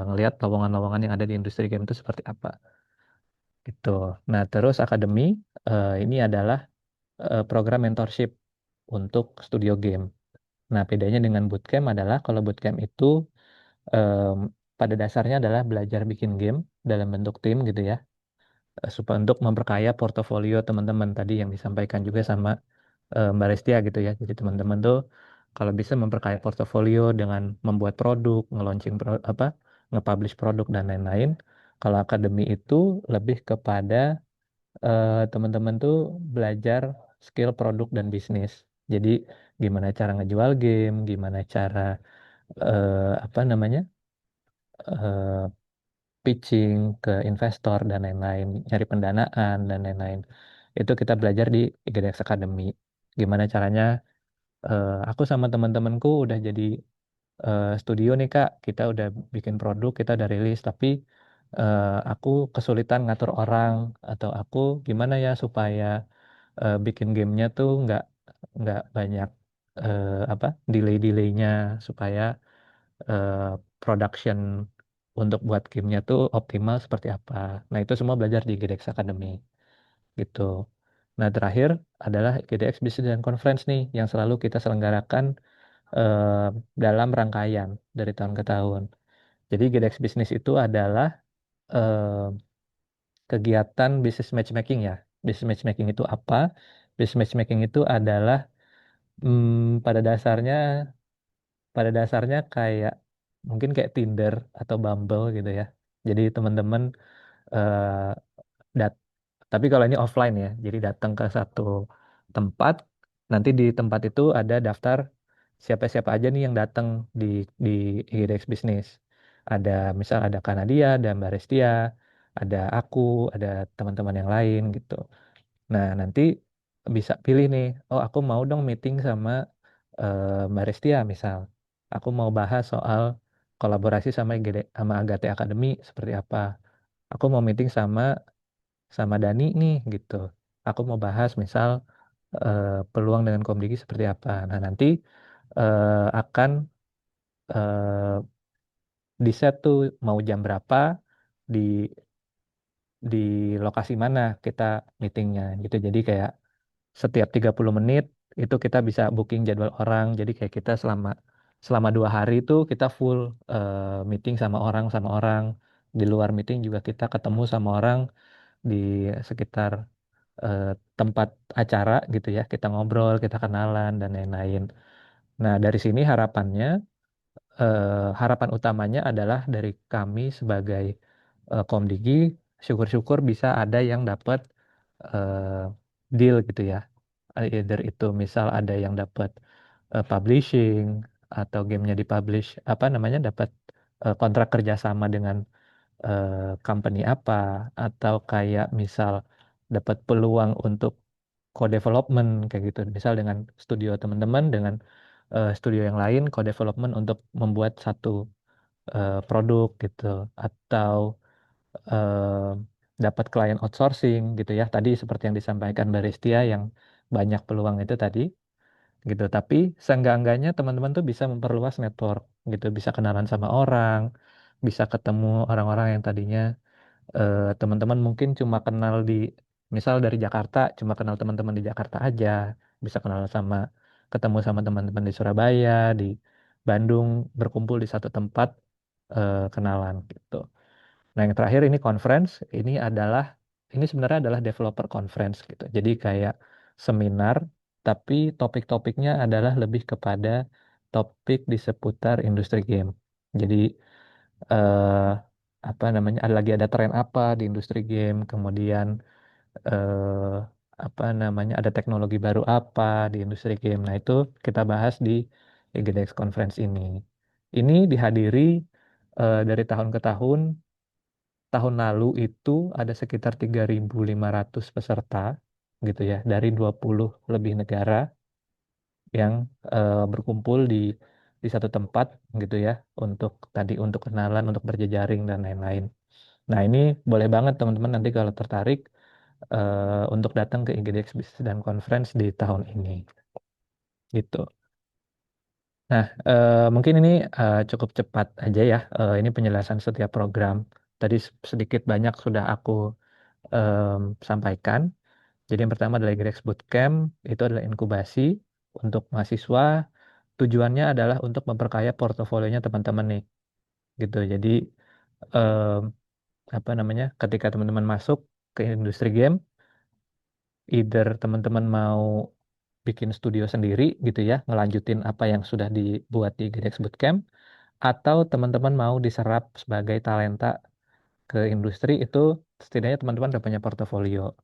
ngelihat lowongan-lowongan yang ada di industri game itu seperti apa gitu. Nah, terus akademi ini adalah program mentorship untuk studio game. Nah, bedanya dengan bootcamp adalah kalau bootcamp itu em, pada dasarnya adalah belajar bikin game dalam bentuk tim gitu ya, supaya untuk memperkaya portofolio teman-teman tadi yang disampaikan juga sama Mbak Restia gitu ya. Jadi teman-teman tuh kalau bisa memperkaya portofolio dengan membuat produk, apa, nge-publish produk dan lain-lain. Kalau akademi itu lebih kepada teman-teman tuh belajar skill produk dan bisnis. Jadi gimana cara ngejual game, gimana cara apa namanya eh, pitching ke investor dan lain-lain, nyari pendanaan dan lain-lain. Itu kita belajar di IGDX Academy. Gimana caranya? Aku sama teman-temanku udah jadi studio nih Kak. Kita udah bikin produk, kita udah rilis, tapi aku kesulitan ngatur orang atau aku gimana ya supaya bikin gamenya tuh nggak banyak apa delay-delaynya supaya eh, production untuk buat gamenya tuh optimal seperti apa. Nah itu semua belajar di GDX Academy gitu. Nah terakhir adalah GDX Business and Conference nih yang selalu kita selenggarakan eh, dalam rangkaian dari tahun ke tahun. Jadi GDX Business itu adalah kegiatan business matchmaking ya. Business matchmaking itu apa? Business matchmaking itu adalah hmm, pada dasarnya pada dasarnya kayak mungkin kayak Tinder atau Bumble gitu ya. Jadi teman-teman eh, dat tapi kalau ini offline ya. Jadi datang ke satu tempat, nanti di tempat itu ada daftar siapa-siapa aja nih yang datang di di IGDX Business. Ada misal ada Kanadia, ada Mbak Restia, ada aku, ada teman-teman yang lain gitu. Nah, nanti bisa pilih nih, oh aku mau dong meeting sama Mbak Restia misal. Aku mau bahas soal kolaborasi sama sama Agate Academy seperti apa. Aku mau meeting sama sama Dani nih gitu. Aku mau bahas misal peluang dengan Komdigi seperti apa. Nah, nanti akan di set tuh mau jam berapa di di lokasi mana kita meetingnya gitu. Jadi kayak setiap 30 menit itu kita bisa booking jadwal orang. Jadi kayak kita selama selama 2 hari itu kita full meeting sama orang. Di luar meeting juga kita ketemu sama orang di sekitar eh, tempat acara gitu ya. Kita ngobrol, kita kenalan dan lain-lain. Nah, dari sini harapan utamanya adalah dari kami sebagai Komdigi, syukur-syukur bisa ada yang dapat eh, deal gitu ya. Either itu misal ada yang dapat publishing atau gamenya dipublish apa namanya dapat kontrak kerjasama dengan eh, company apa atau kayak misal dapat peluang untuk co-development kayak gitu. Misal dengan studio teman-teman dengan studio yang lain co-development untuk membuat satu produk gitu atau eh, dapat klien outsourcing gitu ya. Tadi seperti yang disampaikan Baristia yang banyak peluang itu tadi gitu. Tapi seenggak-enggaknya teman-teman tuh bisa memperluas network gitu, bisa kenalan sama orang, bisa ketemu orang-orang yang tadinya teman-teman mungkin cuma kenal di misal dari Jakarta, cuma kenal teman-teman di Jakarta aja, bisa kenal sama ketemu sama teman-teman di Surabaya, di Bandung, berkumpul di satu tempat kenalan gitu. Nah, yang terakhir ini conference, ini sebenarnya adalah developer conference gitu. Jadi kayak seminar, tapi topik-topiknya adalah lebih kepada topik di seputar industri game. Jadi eh, apa namanya? Ada tren apa di industri game, kemudian eh, apa namanya? Ada teknologi baru apa di industri game. Nah, itu kita bahas di EGDX Conference ini. Ini dihadiri dari tahun ke tahun. Tahun lalu itu ada sekitar 3.500 peserta gitu ya dari 20 lebih negara yang berkumpul di di satu tempat gitu ya, untuk tadi untuk kenalan, untuk berjejaring dan lain-lain. Nah, ini boleh banget teman-teman nanti kalau tertarik untuk datang ke IGDX Business dan Conference di tahun ini gitu. Nah, mungkin ini cukup cepat aja ya. Ini penjelasan setiap program. Tadi sedikit banyak sudah aku sampaikan. Jadi yang pertama adalah IGDX Bootcamp, itu adalah inkubasi untuk mahasiswa. Tujuannya adalah untuk memperkaya portofolionya teman-teman nih, gitu. Jadi em, apa namanya? Ketika teman-teman masuk ke industri game, either teman-teman mau bikin studio sendiri gitu ya, ngelanjutin apa yang sudah dibuat di IGDX Bootcamp, atau teman-teman mau diserap sebagai talenta ke industri itu setidaknya teman-teman udah punya portofolio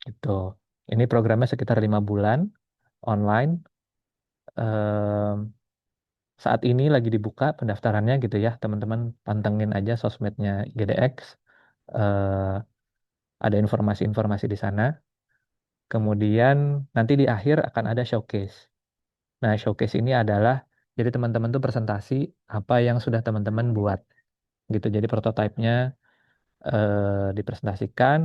gitu. Ini programnya sekitar 5 bulan online. Em, Saat ini lagi dibuka pendaftarannya gitu ya, teman-teman pantengin aja sosmednya GDX. Eh, ada informasi-informasi di sana. Kemudian nanti di akhir akan ada showcase. Nah, showcase ini adalah jadi teman-teman tuh presentasi apa yang sudah teman-teman buat gitu. Jadi prototipenya dipresentasikan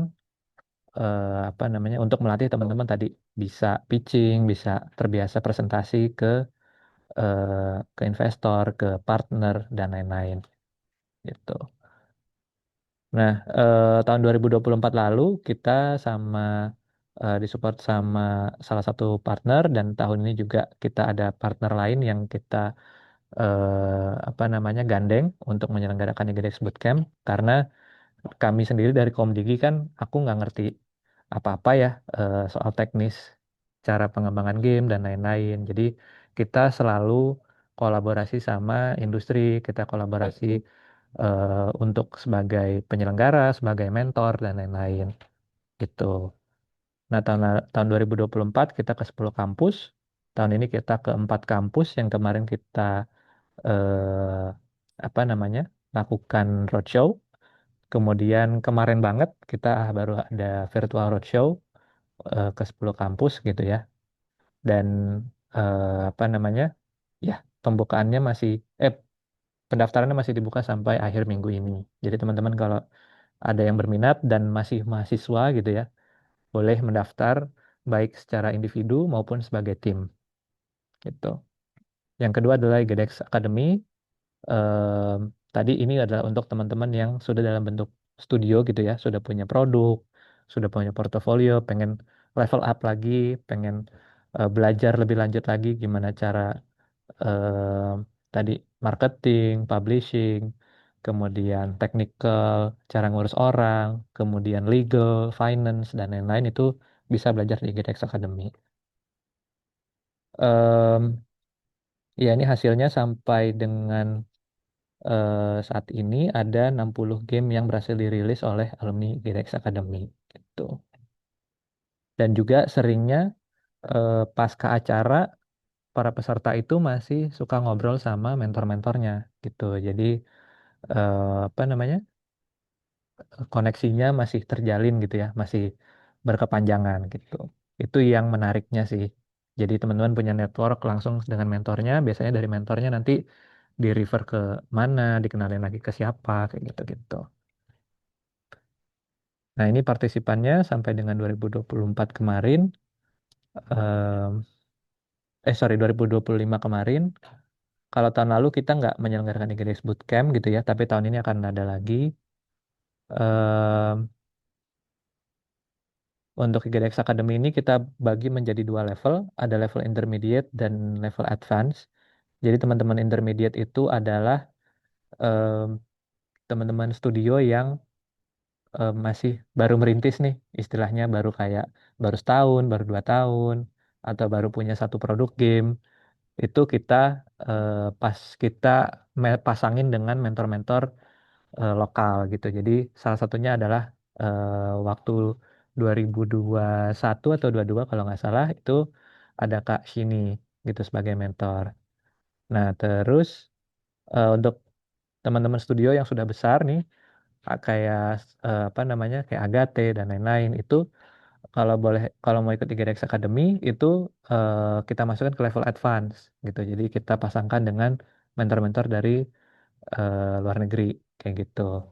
apa namanya untuk melatih teman-teman tadi bisa pitching, bisa terbiasa presentasi ke investor, ke partner dan lain-lain gitu. Nah, tahun 2024 lalu kita sama disupport sama salah satu partner dan tahun ini juga kita ada partner lain yang kita apa namanya gandeng untuk menyelenggarakan IGDX Bootcamp karena kami sendiri dari Komdigi kan aku nggak ngerti apa-apa ya soal teknis cara pengembangan game dan lain-lain. Jadi kita selalu kolaborasi sama industri, kita kolaborasi untuk sebagai penyelenggara, sebagai mentor dan lain-lain gitu. Nah, tahun 2024 kita ke 10 kampus. Tahun ini kita ke 4 kampus yang kemarin kita eh, apa namanya? Lakukan roadshow. Kemudian kemarin banget kita baru ada virtual roadshow ke 10 kampus gitu ya. Dan apa namanya? Ya, pembukaannya masih pendaftarannya masih dibuka sampai akhir minggu ini. Jadi teman-teman kalau ada yang berminat dan masih mahasiswa gitu ya, boleh mendaftar baik secara individu maupun sebagai tim gitu. Yang kedua adalah GDX Academy. Em, Tadi ini adalah untuk teman-teman yang sudah dalam bentuk studio gitu ya, sudah punya produk, sudah punya portofolio, pengen level up lagi, pengen belajar lebih lanjut lagi gimana cara em, tadi marketing, publishing, kemudian technical, cara ngurus orang, kemudian legal, finance, dan lain-lain itu bisa belajar di GTX Academy. Em, Ya, ini hasilnya sampai dengan saat ini ada 60 game yang berhasil dirilis oleh alumni GTX Academy gitu. Dan juga seringnya pasca acara para peserta itu masih suka ngobrol sama mentor-mentornya gitu. Jadi apa namanya? Koneksinya masih terjalin gitu ya, masih berkepanjangan gitu. Itu yang menariknya sih. Jadi teman-teman punya network langsung dengan mentornya, biasanya dari mentornya nanti di refer ke mana, dikenalin lagi ke siapa, kayak gitu-gitu. Nah, ini partisipannya sampai dengan 2024 kemarin, em, sorry 2025 kemarin. Kalau tahun lalu kita nggak menyelenggarakan IGDX Bootcamp gitu ya, tapi tahun ini akan ada lagi. Em, Untuk IGDX Academy ini kita bagi menjadi 2 level, ada level intermediate dan level advance. Jadi teman-teman intermediate itu adalah em, teman-teman studio yang masih baru merintis nih, istilahnya baru kayak baru setahun, baru 2 tahun, atau baru punya satu produk game. Itu kita pas kita pasangin dengan mentor-mentor lokal gitu. Jadi salah satunya adalah waktu 2021 atau 22 kalau nggak salah itu ada Kak Shini gitu sebagai mentor. Nah, terus untuk teman-teman studio yang sudah besar nih kayak apa namanya kayak Agate dan lain-lain itu kalau boleh kalau mau ikut IGDX Academy itu kita masukkan ke level advance gitu. Jadi kita pasangkan dengan mentor-mentor dari luar negeri kayak gitu.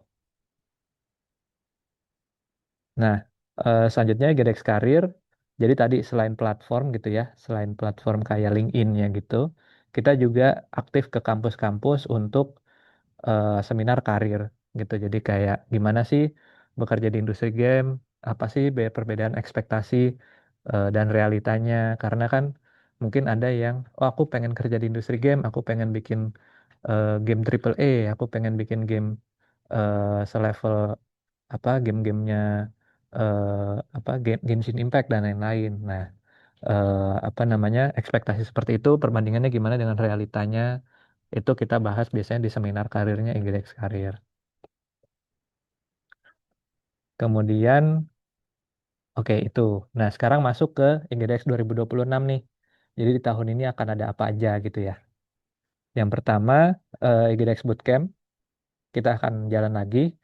Nah, selanjutnya IGDX Karir. Jadi tadi selain platform gitu ya, selain platform kayak LinkedIn-nya gitu, kita juga aktif ke kampus-kampus untuk seminar karir gitu. Jadi kayak gimana sih bekerja di industri game, apa sih perbedaan ekspektasi dan realitanya. Karena kan mungkin ada yang, oh aku pengen kerja di industri game, aku pengen bikin game triple A, aku pengen bikin game selevel apa game-gamenya apa game Genshin Impact dan lain-lain. Nah, apa namanya ekspektasi seperti itu perbandingannya gimana dengan realitanya itu kita bahas biasanya di seminar karirnya Inggris Karir. Kemudian, oke itu. Nah, sekarang masuk ke Inggris 2026 nih. Jadi di tahun ini akan ada apa aja gitu ya. Yang pertama, Inggris Bootcamp. Kita akan jalan lagi.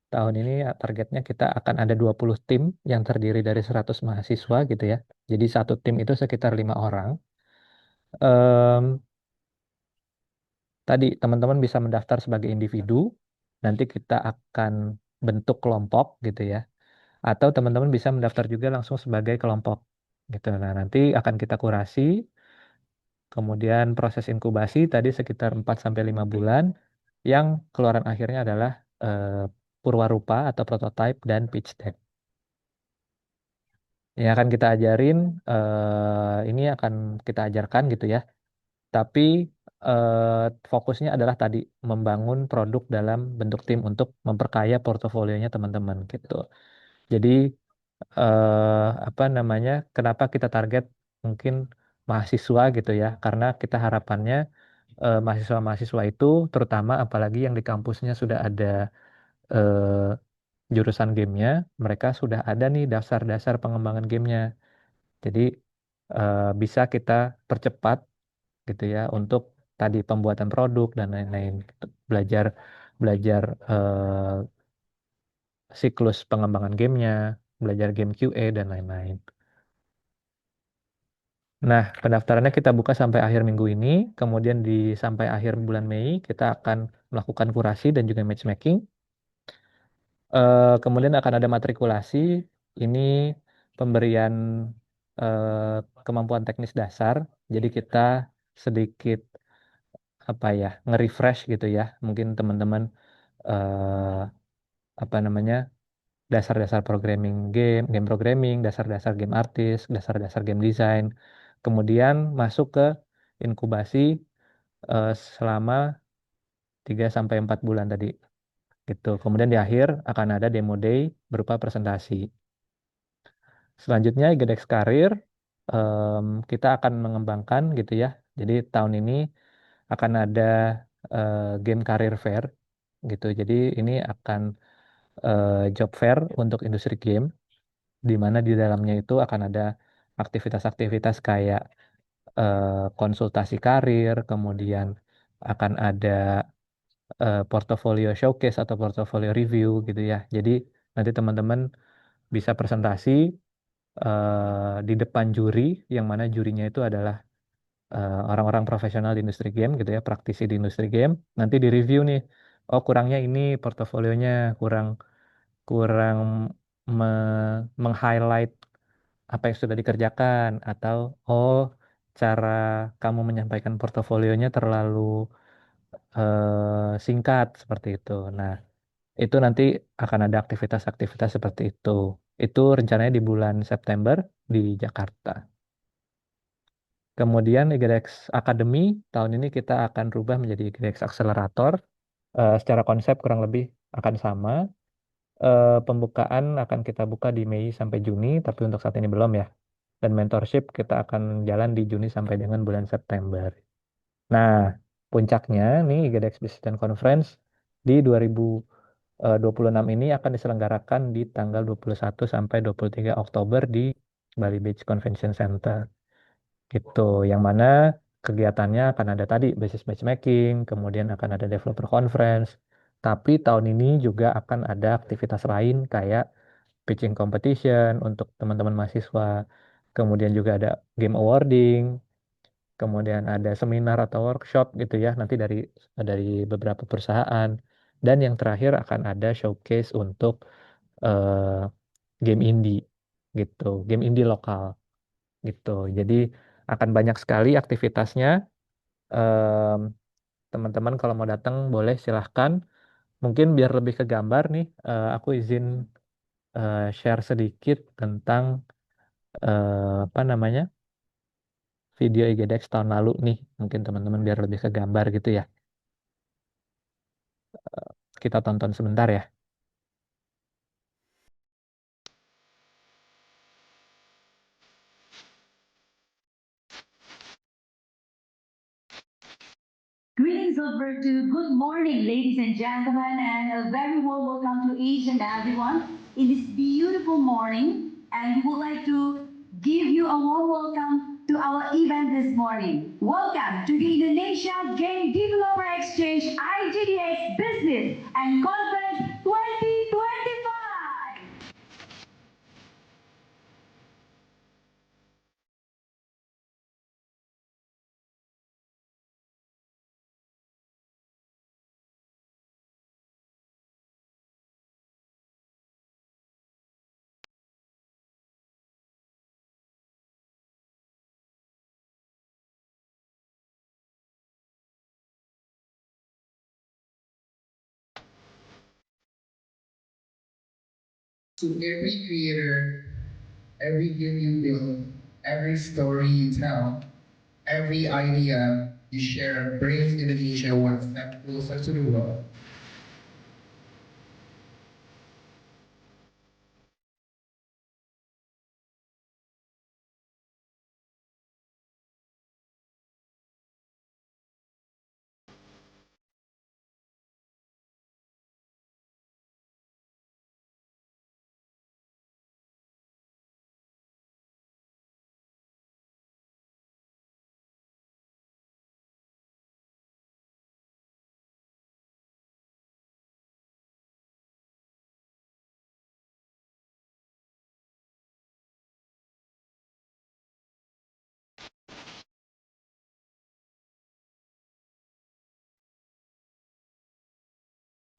Tahun ini targetnya kita akan ada 20 tim yang terdiri dari 100 mahasiswa gitu ya. Jadi satu tim itu sekitar 5 orang. Em, Tadi teman-teman bisa mendaftar sebagai individu. Nanti kita akan bentuk kelompok gitu ya. Atau teman-teman bisa mendaftar juga langsung sebagai kelompok gitu. Nah, nanti akan kita kurasi, kemudian proses inkubasi tadi sekitar 4 sampai 5 bulan yang keluaran akhirnya adalah eh, purwarupa atau prototype dan pitch deck. Yang akan kita ajarin ini akan kita ajarkan gitu ya. Tapi fokusnya adalah tadi membangun produk dalam bentuk tim untuk memperkaya portofolionya teman-teman gitu. Jadi apa namanya, kenapa kita target mungkin mahasiswa gitu ya, karena kita harapannya mahasiswa-mahasiswa itu terutama apalagi yang di kampusnya sudah ada jurusan gamenya, mereka sudah ada nih dasar-dasar pengembangan gamenya. Jadi bisa kita percepat gitu ya untuk tadi pembuatan produk dan lain-lain. Gitu. Belajar belajar siklus pengembangan gamenya, belajar game QA dan lain-lain. Nah, pendaftarannya kita buka sampai akhir minggu ini, kemudian sampai akhir bulan Mei kita akan melakukan kurasi dan juga matchmaking. Kemudian akan ada matrikulasi. Ini pemberian kemampuan teknis dasar. Jadi kita sedikit apa ya nge-refresh gitu ya. Mungkin teman-teman eh, apa namanya dasar-dasar programming game, game programming, dasar-dasar game artis, dasar-dasar game design. Kemudian masuk ke inkubasi selama 3 sampai 4 bulan tadi gitu. Kemudian di akhir akan ada demo day berupa presentasi. Selanjutnya Gedex Karir kita akan mengembangkan gitu ya. Jadi tahun ini akan ada game career fair gitu. Jadi ini akan job fair untuk industri game di mana di dalamnya itu akan ada aktivitas-aktivitas kayak konsultasi karir, kemudian akan ada portfolio showcase atau portfolio review gitu ya. Jadi nanti teman-teman bisa presentasi di depan juri, yang mana jurinya itu adalah orang-orang profesional di industri game gitu ya, praktisi di industri game. Nanti di review nih, oh kurangnya ini portofolionya kurang kurang meng-highlight apa yang sudah dikerjakan atau oh cara kamu menyampaikan portofolionya terlalu singkat seperti itu. Nah, itu nanti akan ada aktivitas-aktivitas seperti itu. Itu rencananya di bulan September di Jakarta. Kemudian IGDX Academy tahun ini kita akan rubah menjadi IGDX Accelerator. Secara konsep kurang lebih akan sama. Pembukaan akan kita buka di Mei sampai Juni, tapi untuk saat ini belum ya. Dan mentorship kita akan jalan di Juni sampai dengan bulan September. Nah, puncaknya nih IGDX Business and Conference di 2026 ini akan diselenggarakan di tanggal 21 sampai 23 Oktober di Bali Beach Convention Center. Gitu, yang mana kegiatannya akan ada tadi basis matchmaking, kemudian akan ada developer conference, tapi tahun ini juga akan ada aktivitas lain kayak pitching competition untuk teman-teman mahasiswa. Kemudian juga ada game awarding, kemudian ada seminar atau workshop gitu ya, nanti dari beberapa perusahaan. Dan yang terakhir akan ada showcase untuk eh, game indie gitu, game indie lokal gitu. Jadi akan banyak sekali aktivitasnya. Em, Teman-teman kalau mau datang boleh silahkan. Mungkin biar lebih ke gambar nih, aku izin share sedikit tentang apa namanya video IGDX tahun lalu nih. Mungkin teman-teman biar lebih ke gambar gitu ya. Kita tonton sebentar ya. Greetings, Alberto. Good morning, ladies and gentlemen, and a very warm welcome to each and everyone in this beautiful morning. And we would like to give you a warm welcome to our event this morning. Welcome to the Indonesia Game Developer Exchange IGDX Business and Conference 2025. To every creator, every game you build, every story you tell, every idea you share brings Indonesia one step closer to the world.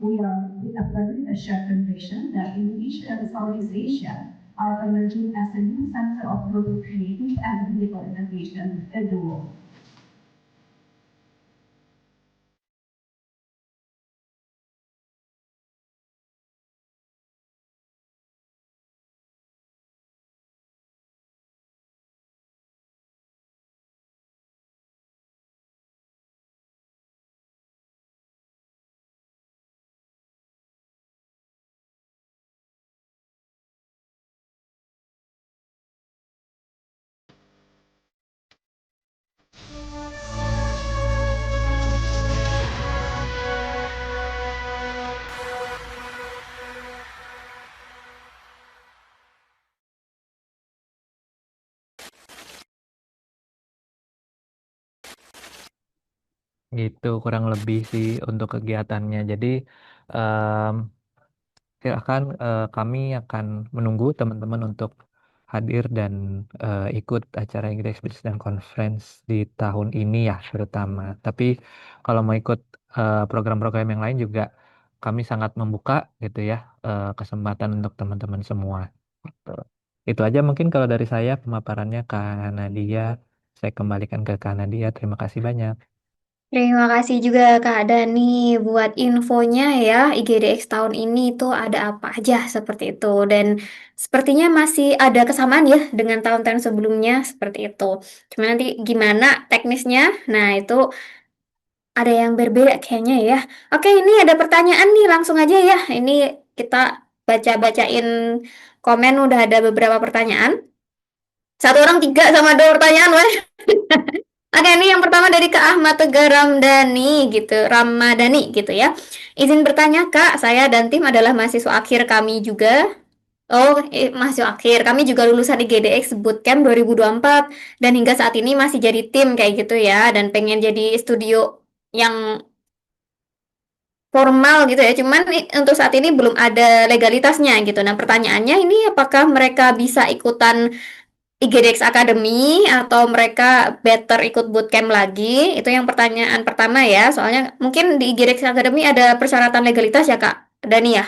We are affirming a shared conviction that Indonesia and Southeast Asia are emerging as a new center of global creative and political innovation in the world. Gitu kurang lebih sih untuk kegiatannya. Jadi em, silakan, kami akan menunggu teman-teman untuk hadir dan ikut acara Inggris Business dan Conference di tahun ini ya terutama. Tapi kalau mau ikut program-program yang lain juga kami sangat membuka gitu ya, kesempatan untuk teman-teman semua. Gitu. Itu aja mungkin kalau dari saya pemaparannya Kak Nadia. Saya kembalikan ke Kak Nadia. Terima kasih banyak. Terima kasih juga Kak Dani buat infonya ya. IGDX tahun ini tuh ada apa aja seperti itu. Dan sepertinya masih ada kesamaan ya dengan tahun-tahun sebelumnya seperti itu. Cuma nanti gimana teknisnya? Nah itu ada yang berbeda kayaknya ya. Oke, ini ada pertanyaan nih langsung aja ya. Ini kita baca-bacain komen udah ada beberapa pertanyaan. Satu orang tiga sama dua pertanyaan, weh. Oke, ini yang pertama dari Kak Ahmad Tegar Ramdhani gitu, Ramadhani gitu ya. Izin bertanya Kak, saya dan tim adalah mahasiswa akhir kami juga. Oh, mahasiswa akhir. Kami juga lulusan IGDX Bootcamp 2024 dan hingga saat ini masih jadi tim kayak gitu ya dan pengen jadi studio yang formal gitu ya. Cuman untuk saat ini belum ada legalitasnya gitu. Nah, pertanyaannya ini apakah mereka bisa ikutan IGDX Academy atau mereka better ikut bootcamp lagi? Itu yang pertanyaan pertama ya. Soalnya mungkin di IGDX Academy ada persyaratan legalitas ya, Kak Dani ya.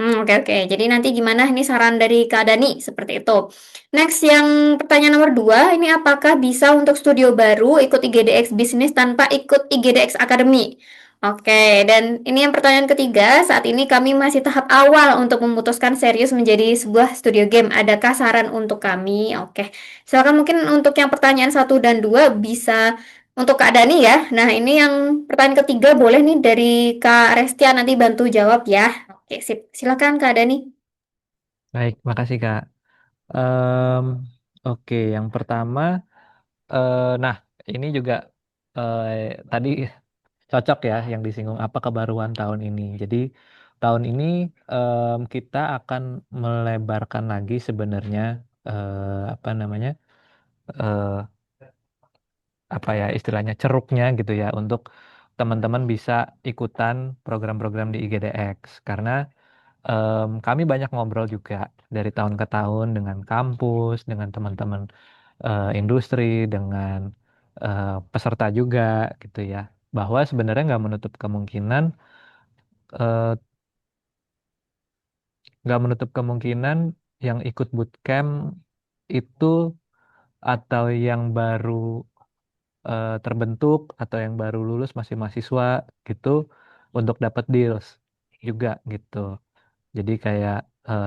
Oke oke. Jadi nanti gimana ini saran dari Kak Dani seperti itu. Next yang pertanyaan nomor dua, ini apakah bisa untuk studio baru ikut IGDX bisnis tanpa ikut IGDX Academy? Oke, dan ini yang pertanyaan ketiga, saat ini kami masih tahap awal untuk memutuskan serius menjadi sebuah studio game. Adakah saran untuk kami? Oke, silakan mungkin untuk yang pertanyaan satu dan dua bisa untuk Kak Dani ya. Nah, ini yang pertanyaan ketiga boleh nih dari Kak Restia nanti bantu jawab ya. Oke, sip. Silakan Kak Dani. Baik, makasih Kak. Em, oke, yang pertama, nah ini juga tadi cocok ya yang disinggung apa kebaruan tahun ini. Jadi tahun ini kita akan melebarkan lagi sebenarnya apa namanya eh, apa ya istilahnya ceruknya gitu ya untuk teman-teman bisa ikutan program-program di IGDX karena kami banyak ngobrol juga dari tahun ke tahun dengan kampus, dengan teman-teman industri, dengan peserta juga gitu ya. Bahwa sebenarnya eh, nggak menutup kemungkinan yang ikut bootcamp itu atau yang baru terbentuk atau yang baru lulus masih mahasiswa gitu untuk dapat deals juga gitu. Jadi kayak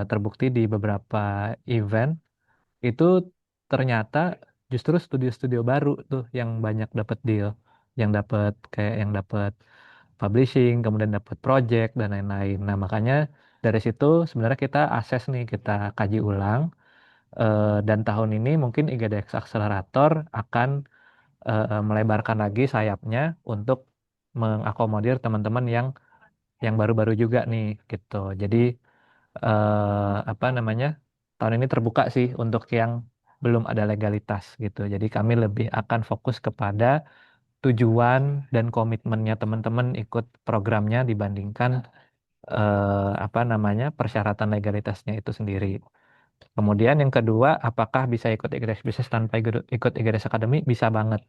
terbukti di beberapa event itu ternyata justru studio-studio baru tuh yang banyak dapat deal, yang dapat publishing, kemudian dapat project dan lain-lain. Nah, makanya dari situ sebenarnya kita assess nih, kita kaji ulang dan tahun ini mungkin IGDX Accelerator akan melebarkan lagi sayapnya untuk mengakomodir teman-teman yang baru-baru juga nih gitu. Jadi apa namanya tahun ini terbuka sih untuk yang belum ada legalitas gitu. Jadi kami lebih akan fokus kepada tujuan dan komitmennya teman-teman ikut programnya dibandingkan apa namanya persyaratan legalitasnya itu sendiri. Kemudian yang kedua, apakah bisa ikut IGDX Business tanpa ikut IGDX Academy? Bisa banget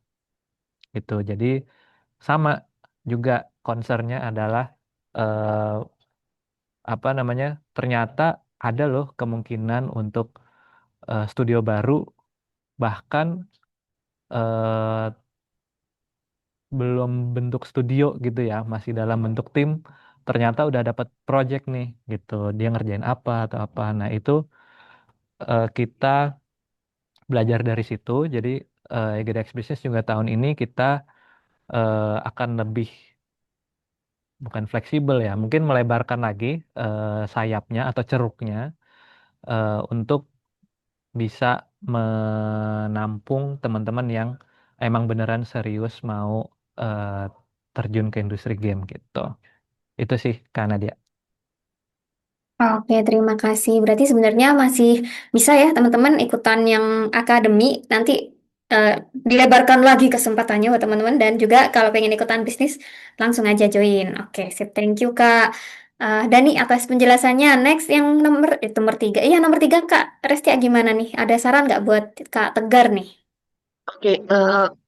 gitu. Jadi sama juga concernnya adalah eh, apa namanya ternyata ada loh kemungkinan untuk studio baru bahkan eh, belum bentuk studio gitu ya masih dalam bentuk tim ternyata udah dapat project nih gitu dia ngerjain apa atau apa nah itu kita belajar dari situ jadi EGDX Business juga tahun ini kita akan lebih bukan fleksibel ya mungkin melebarkan lagi sayapnya atau ceruknya untuk bisa menampung teman-teman yang emang beneran serius mau eh, terjun ke industri game gitu. Itu sih Kak Nadia. Oke, terima kasih. Berarti sebenarnya masih bisa ya teman-teman ikutan yang akademi. Nanti eh, dilebarkan lagi kesempatannya buat teman-teman. Dan juga kalau pengen ikutan bisnis, langsung aja join. Oke, sip. Thank you, Kak. Dani atas penjelasannya. Next yang nomor tiga. Iya, nomor tiga, Kak. Restia gimana nih? Ada saran nggak buat Kak Tegar nih? Oke,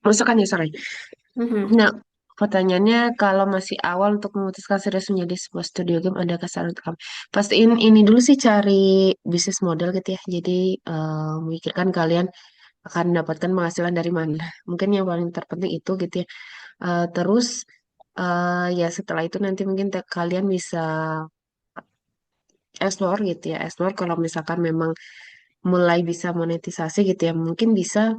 masukan ya, sorry. Mhm. Nah, pertanyaannya kalau masih awal untuk memutuskan serius menjadi sebuah studio game, ada kesan untuk kamu? Pastiin ini dulu sih cari bisnis model gitu ya. Jadi, memikirkan kalian akan mendapatkan penghasilan dari mana. Mungkin yang paling terpenting itu gitu ya. Terus, ya setelah itu nanti mungkin kalian bisa explore gitu ya. Explore kalau misalkan memang mulai bisa monetisasi gitu ya. Mungkin bisa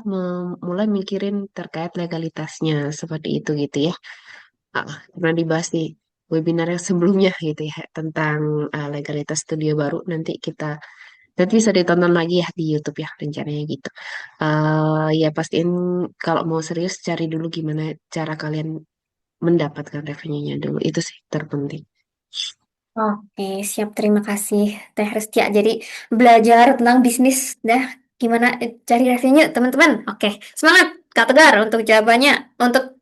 mulai mikirin terkait legalitasnya seperti itu gitu ya. Pernah dibahas di webinar yang sebelumnya gitu ya tentang legalitas studio baru nanti bisa ditonton lagi ya di YouTube ya rencananya gitu. Ya pastiin kalau mau serius cari dulu gimana cara kalian mendapatkan revenue-nya dulu itu sih terpenting. Oke, siap. Terima kasih, Teh Restia. Jadi belajar tentang bisnis, dah gimana cari revenue, teman-teman. Oke, semangat, Kak Tegar, untuk jawabannya. Untuk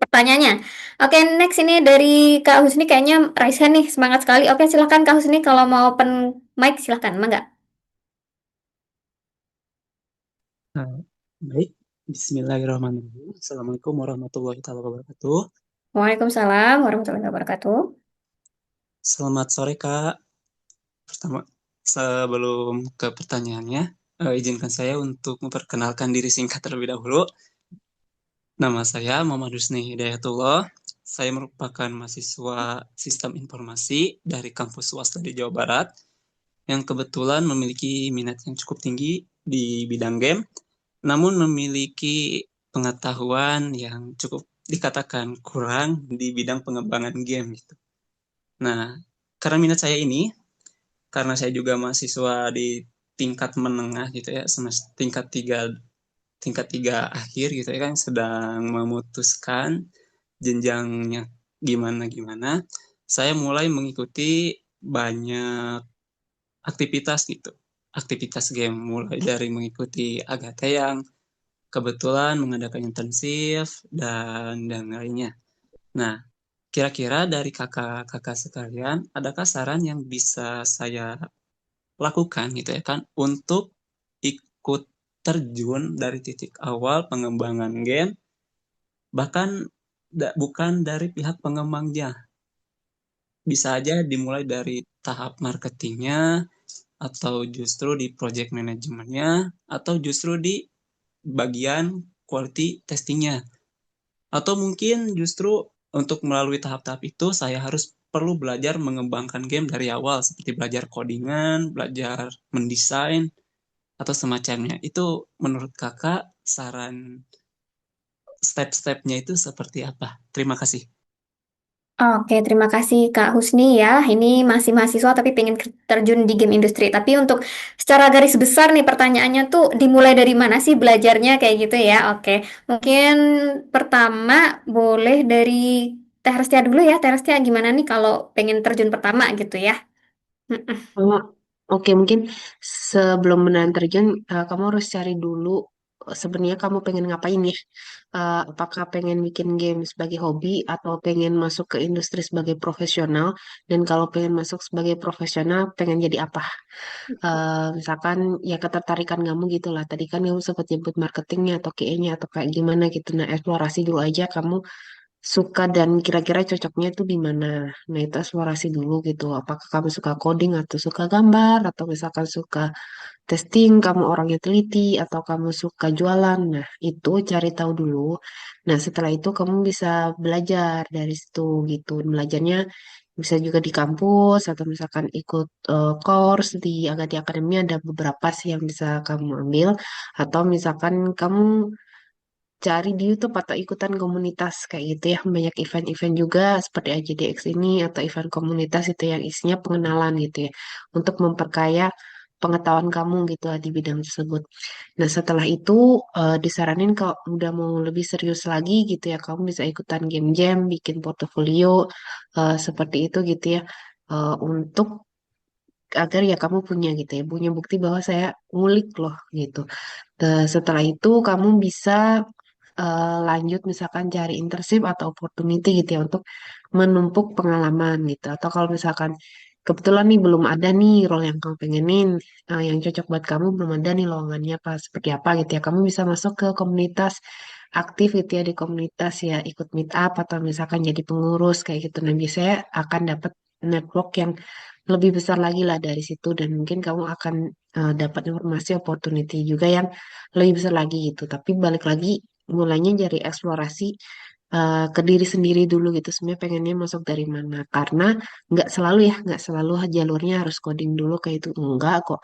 pertanyaannya. Oke, next ini dari Kak Husni kayaknya raise hand nih, semangat sekali. Oke, silakan Kak Husni kalau mau open mic silakan, mangga. Nah, baik, Bismillahirrahmanirrahim. Assalamualaikum warahmatullahi taala wabarakatuh. Waalaikumsalam warahmatullahi wabarakatuh. Selamat sore, Kak. Pertama, sebelum ke pertanyaannya, izinkan saya untuk memperkenalkan diri singkat terlebih dahulu. Nama saya Muhammad Husni Hidayatullah. Saya merupakan mahasiswa Sistem Informasi dari kampus swasta di Jawa Barat yang kebetulan memiliki minat yang cukup tinggi di bidang game, namun memiliki pengetahuan yang cukup dikatakan kurang di bidang pengembangan game gitu. Nah, karena minat saya ini, karena saya juga mahasiswa di tingkat menengah gitu ya, semester tingkat tiga akhir gitu ya kan, sedang memutuskan jenjangnya gimana gimana, saya mulai mengikuti banyak aktivitas gitu, aktivitas game, mulai dari mengikuti Agate yang kebetulan mengadakan intensif dan lainnya. Nah, kira-kira dari kakak-kakak sekalian, adakah saran yang bisa saya lakukan gitu ya kan untuk ikut terjun dari titik awal pengembangan game, bahkan bukan dari pihak pengembangnya, bisa aja dimulai dari tahap marketingnya, atau justru di project manajemennya, atau justru di bagian quality testingnya. Atau mungkin justru untuk melalui tahap-tahap itu saya harus perlu belajar mengembangkan game dari awal, seperti belajar codingan, belajar mendesain, atau semacamnya. Itu menurut kakak saran step-stepnya itu seperti apa? Terima kasih. Oke, terima kasih Kak Husni ya. Ini masih mahasiswa tapi pengen terjun di game industri. Tapi untuk secara garis besar nih pertanyaannya tuh dimulai dari mana sih belajarnya kayak gitu ya? Oke, mungkin pertama boleh dari Teh Restia dulu ya. Teh Restia gimana nih kalau pengen terjun pertama gitu ya? Mm-mm. Oh, oke, mungkin sebelum beneran terjun, kamu harus cari dulu sebenarnya kamu pengen ngapain ya. Apakah pengen bikin game sebagai hobi atau pengen masuk ke industri sebagai profesional? Dan kalau pengen masuk sebagai profesional, pengen jadi apa? Misalkan ya ketertarikan kamu gitu lah. Tadi kan kamu sempat nyebut marketingnya atau QA-nya atau kayak gimana gitu. Nah, eksplorasi dulu aja kamu suka dan kira-kira cocoknya itu di mana. Nah, itu eksplorasi dulu gitu. Apakah kamu suka coding atau suka gambar atau misalkan suka testing, kamu orangnya teliti atau kamu suka jualan. Nah, itu cari tahu dulu. Nah, setelah itu kamu bisa belajar dari situ gitu. Belajarnya bisa juga di kampus atau misalkan ikut course di Agati Academy ada beberapa sih yang bisa kamu ambil atau misalkan kamu cari di YouTube atau ikutan komunitas kayak gitu ya. Banyak event-event juga seperti AJDX ini atau event komunitas itu yang isinya pengenalan gitu ya. Untuk memperkaya pengetahuan kamu gitu lah di bidang tersebut. Nah, setelah itu disaranin kalau udah mau lebih serius lagi gitu ya, kamu bisa ikutan game jam, bikin portofolio seperti itu gitu ya. Untuk agar ya kamu punya gitu ya, punya bukti bahwa saya ngulik loh gitu. Setelah itu kamu bisa lanjut misalkan cari internship atau opportunity gitu ya untuk menumpuk pengalaman gitu. Atau kalau misalkan kebetulan nih belum ada nih role yang kamu pengenin, yang cocok buat kamu belum ada nih lowongannya apa seperti apa gitu ya. Kamu bisa masuk ke komunitas aktif gitu ya di komunitas ya ikut meet up atau misalkan jadi pengurus kayak gitu. Nah biasanya akan dapat network yang lebih besar lagi lah dari situ dan mungkin kamu akan dapat informasi opportunity juga yang lebih besar lagi gitu. Tapi balik lagi mulainya dari eksplorasi ke diri sendiri dulu gitu. Sebenarnya pengennya masuk dari mana? Karena nggak selalu ya, nggak selalu jalurnya harus coding dulu kayak itu. Enggak kok.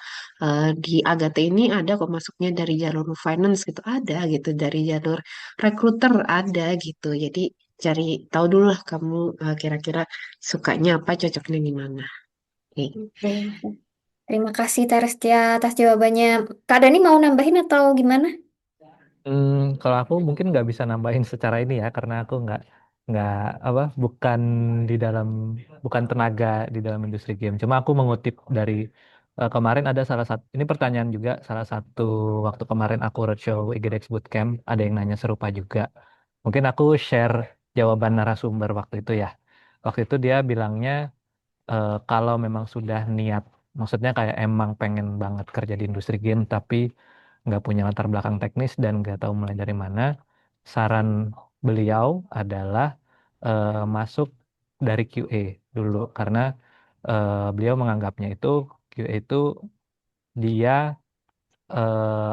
Di Agate ini ada kok masuknya dari jalur finance gitu. Ada gitu. Dari jalur recruiter ada gitu. Jadi cari tahu dulu lah kamu kira-kira sukanya apa, cocoknya di mana. Oke. Oke. Terima kasih Teh Restia atas jawabannya. Kak Dani mau nambahin atau gimana? Kalau aku mungkin nggak bisa nambahin secara ini ya, karena aku nggak apa, di dalam bukan tenaga di dalam industri game. Cuma aku mengutip dari kemarin ada salah satu, ini pertanyaan juga salah satu waktu kemarin aku roadshow IGDX Bootcamp, ada yang nanya serupa juga. Mungkin aku share jawaban narasumber waktu itu ya. Waktu itu dia bilangnya kalau memang sudah niat, maksudnya kayak emang pengen banget kerja di industri game tapi nggak punya latar belakang teknis dan nggak tahu mulai dari mana, saran beliau adalah masuk dari QA dulu karena beliau menganggapnya itu QA itu dia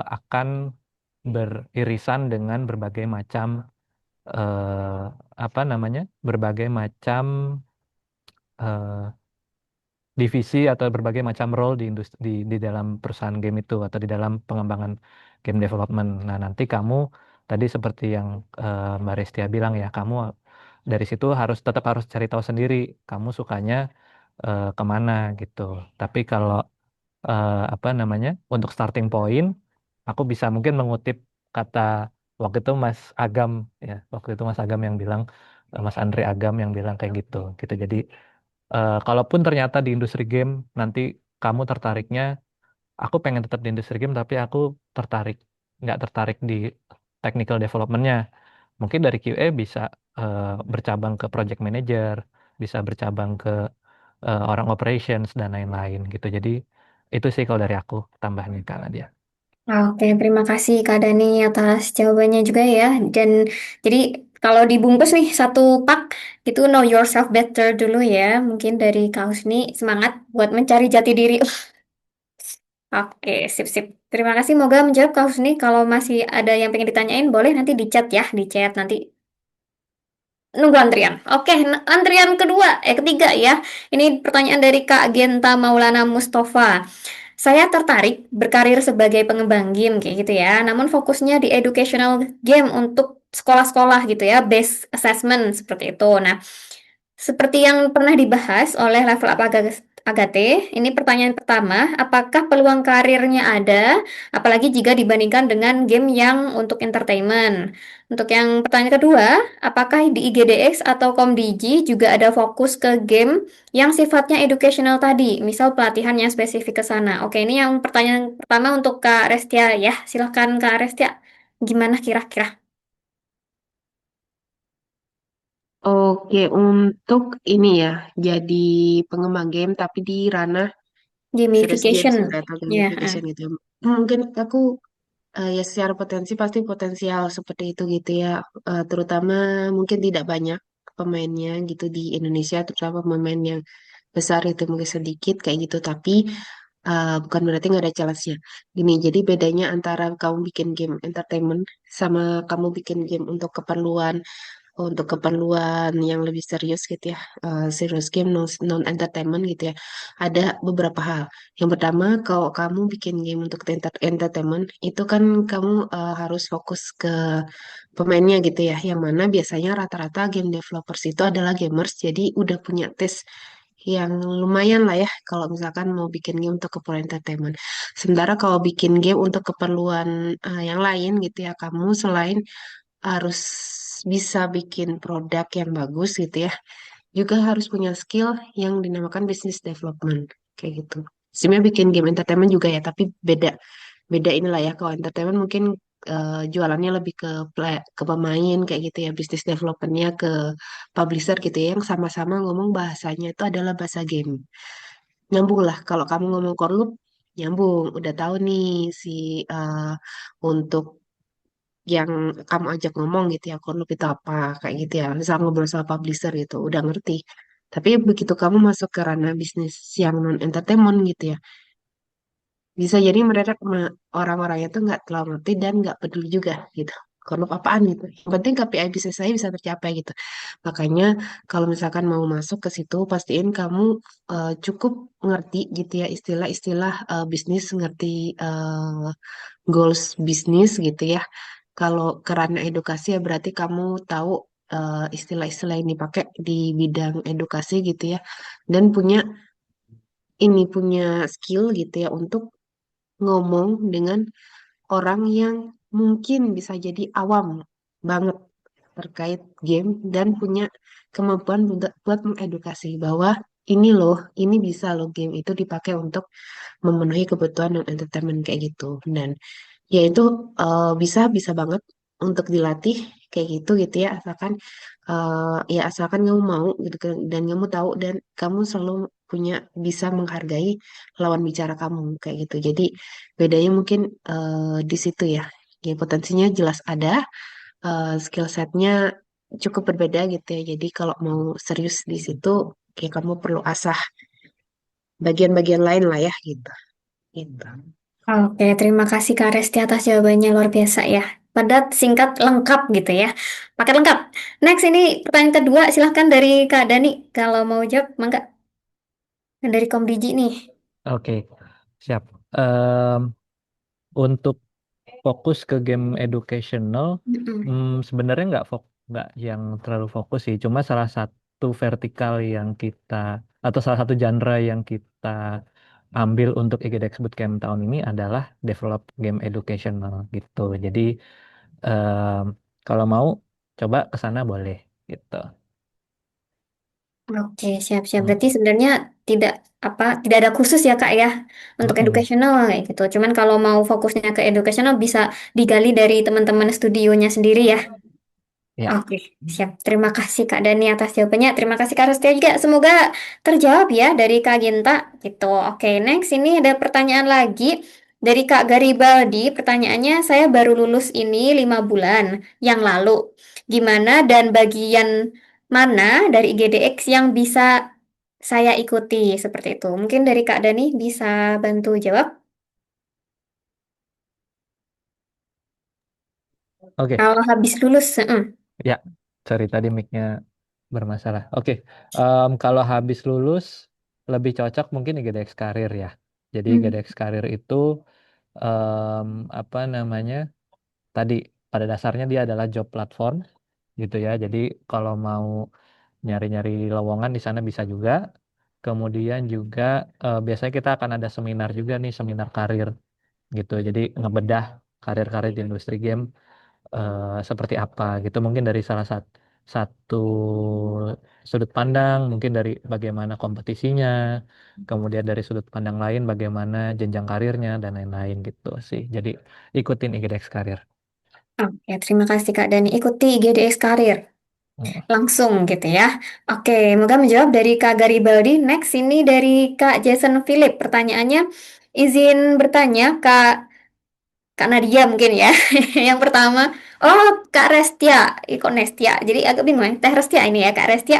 akan beririsan dengan berbagai macam apa namanya, berbagai macam eh, divisi atau berbagai macam role di industri di dalam perusahaan game itu atau di dalam pengembangan game development. Nah, nanti kamu tadi seperti yang Mbak Restia bilang ya, kamu dari situ tetap harus cari tahu sendiri kamu sukanya kemana gitu. Tapi kalau apa namanya, untuk starting point, aku bisa mungkin mengutip kata waktu itu Mas Agam ya, waktu itu Mas Agam yang bilang Mas Andre Agam yang bilang kayak gitu gitu. Jadi kalaupun ternyata di industri game nanti kamu tertariknya, aku pengen tetap di industri game tapi aku tertarik nggak tertarik di technical developmentnya. Mungkin dari QA bisa bercabang ke project manager, bisa bercabang ke orang operations dan lain-lain gitu. Jadi itu sih kalau dari aku tambahnya Kak Nadia. Oke, terima kasih Kak Dani atas jawabannya juga ya. Dan jadi kalau dibungkus nih satu pak itu know yourself better dulu ya. Mungkin dari Kak Husni semangat buat mencari jati diri. Oke, sip-sip. Terima kasih. Moga menjawab Kak Husni. Kalau masih ada yang pengen ditanyain, boleh nanti di chat ya. Di chat nanti nunggu antrian. Oke, antrian ketiga ya. Ini pertanyaan dari Kak Genta Maulana Mustafa. Saya tertarik berkarir sebagai pengembang game kayak gitu ya. Namun fokusnya di educational game untuk sekolah-sekolah gitu ya, based assessment seperti itu. Nah, seperti yang pernah dibahas oleh Level Up Agate, ini pertanyaan pertama, apakah peluang karirnya ada, apalagi jika dibandingkan dengan game yang untuk entertainment? Untuk yang pertanyaan kedua, apakah di IGDX atau Komdigi juga ada fokus ke game yang sifatnya educational tadi, misal pelatihan yang spesifik ke sana? Oke, ini yang pertanyaan pertama untuk Kak Restia ya. Silahkan Kak Restia, gimana kira-kira Oke, untuk ini ya, jadi pengembang game tapi di ranah serious games gitu gamification? atau Ya, gamification gitu. Mungkin aku ya secara potensi pasti potensial seperti itu gitu ya. Terutama mungkin tidak banyak pemainnya gitu di Indonesia, terutama pemain yang besar itu mungkin sedikit kayak gitu. Tapi bukan berarti nggak ada challenge-nya. Gini, jadi bedanya antara kamu bikin game entertainment sama kamu bikin game untuk keperluan yang lebih serius gitu ya, serious game non entertainment gitu ya, ada beberapa hal. Yang pertama, kalau kamu bikin game untuk entertainment itu kan kamu harus fokus ke pemainnya gitu ya, yang mana biasanya rata-rata game developers itu adalah gamers, jadi udah punya taste yang lumayan lah ya kalau misalkan mau bikin game untuk keperluan entertainment. Sementara kalau bikin game untuk keperluan yang lain gitu ya, kamu selain harus bisa bikin produk yang bagus gitu ya, juga harus punya skill yang dinamakan business development kayak gitu. Sebenarnya bikin game entertainment juga ya, tapi beda beda inilah ya. Kalau entertainment mungkin jualannya lebih ke pemain kayak gitu ya, business developmentnya ke publisher gitu ya, yang sama-sama ngomong bahasanya itu adalah bahasa game. Nyambung lah kalau kamu ngomong core loop, nyambung. Udah tahu nih si untuk yang kamu ajak ngomong gitu ya, konup itu apa, kayak gitu ya. Misal ngobrol sama publisher gitu, udah ngerti. Tapi begitu kamu masuk ke ranah bisnis yang non entertainment gitu ya, bisa jadi mereka orang-orangnya tuh nggak terlalu ngerti dan nggak peduli juga gitu. Konup apaan gitu. Yang penting KPI bisnis saya bisa tercapai gitu. Makanya kalau misalkan mau masuk ke situ, pastiin kamu cukup ngerti gitu ya istilah-istilah bisnis, ngerti goals bisnis gitu ya. Kalau kerana edukasi ya berarti kamu tahu istilah-istilah yang dipakai di bidang edukasi gitu ya. Dan punya skill gitu ya untuk ngomong dengan orang yang mungkin bisa jadi awam banget terkait game dan punya kemampuan buat mengedukasi bahwa ini loh, ini bisa loh game itu dipakai untuk memenuhi kebutuhan non entertainment kayak gitu. Dan ya itu bisa bisa banget untuk dilatih kayak gitu ya, asalkan ya asalkan kamu mau gitu kan, dan kamu tahu dan kamu selalu punya bisa menghargai lawan bicara kamu kayak gitu. Jadi bedanya mungkin di situ ya. Ya potensinya jelas ada, skill setnya cukup berbeda gitu ya. Jadi kalau mau serius di situ, ya kamu perlu asah bagian-bagian lain lah ya gitu. Gitu. Oke, terima kasih Kak Resti atas jawabannya luar biasa ya. Padat, singkat, lengkap gitu ya. Paket lengkap. Next ini pertanyaan kedua, silahkan dari Kak Dani. Kalau mau jawab, mangga. Yang dari Komdiji nih. Oke, siap. Em, untuk fokus ke game educational, Mm-mm. sebenarnya nggak yang terlalu fokus sih. Cuma salah satu vertikal yang kita atau salah satu genre yang kita ambil untuk IGDX Bootcamp tahun ini adalah develop game educational gitu. Jadi em, kalau mau coba ke sana boleh gitu. Oke, siap-siap. Mm, Berarti sebenarnya tidak tidak ada khusus ya Kak ya untuk mm-mm. educational kayak gitu. Cuman kalau mau fokusnya ke educational bisa digali dari teman-teman studionya sendiri ya. Ya, Oke, siap. Terima kasih Kak Dani atas jawabannya. Terima kasih Kak Restia juga. Semoga terjawab ya dari Kak Ginta gitu. Oke, next ini ada pertanyaan lagi dari Kak Garibaldi. Pertanyaannya, saya baru lulus ini 5 bulan yang lalu. Gimana dan bagian mana dari IGDX yang bisa saya ikuti seperti itu? Mungkin dari Kak Dani bisa bantu jawab. oke. Kalau habis lulus, Ya, sorry tadi mic-nya bermasalah. Oke, kalau habis lulus lebih cocok mungkin IGDX Karir ya. Jadi Hmm. IGDX Karir itu em, apa namanya? Tadi pada dasarnya dia adalah job platform gitu ya. Jadi kalau mau nyari-nyari lowongan di sana bisa juga. Kemudian juga biasanya kita akan ada seminar juga nih, seminar karir gitu. Jadi ngebedah karir-karir di industri game seperti apa gitu. Mungkin dari salah satu sudut pandang, mungkin dari bagaimana kompetisinya, kemudian dari sudut pandang lain bagaimana jenjang karirnya dan lain-lain gitu sih. Jadi ikutin IGDX Karir. Oke, terima kasih Kak Dani. Ikuti IGDX Karir. Mm. Langsung gitu ya. Oke, moga menjawab dari Kak Garibaldi. Next ini dari Kak Jason Philip. Pertanyaannya, izin bertanya Kak Nadia mungkin ya. Yang pertama, oh Kak Restia, kok Nestia. Jadi agak bingung ya. Teh Restia ini ya Kak Restia.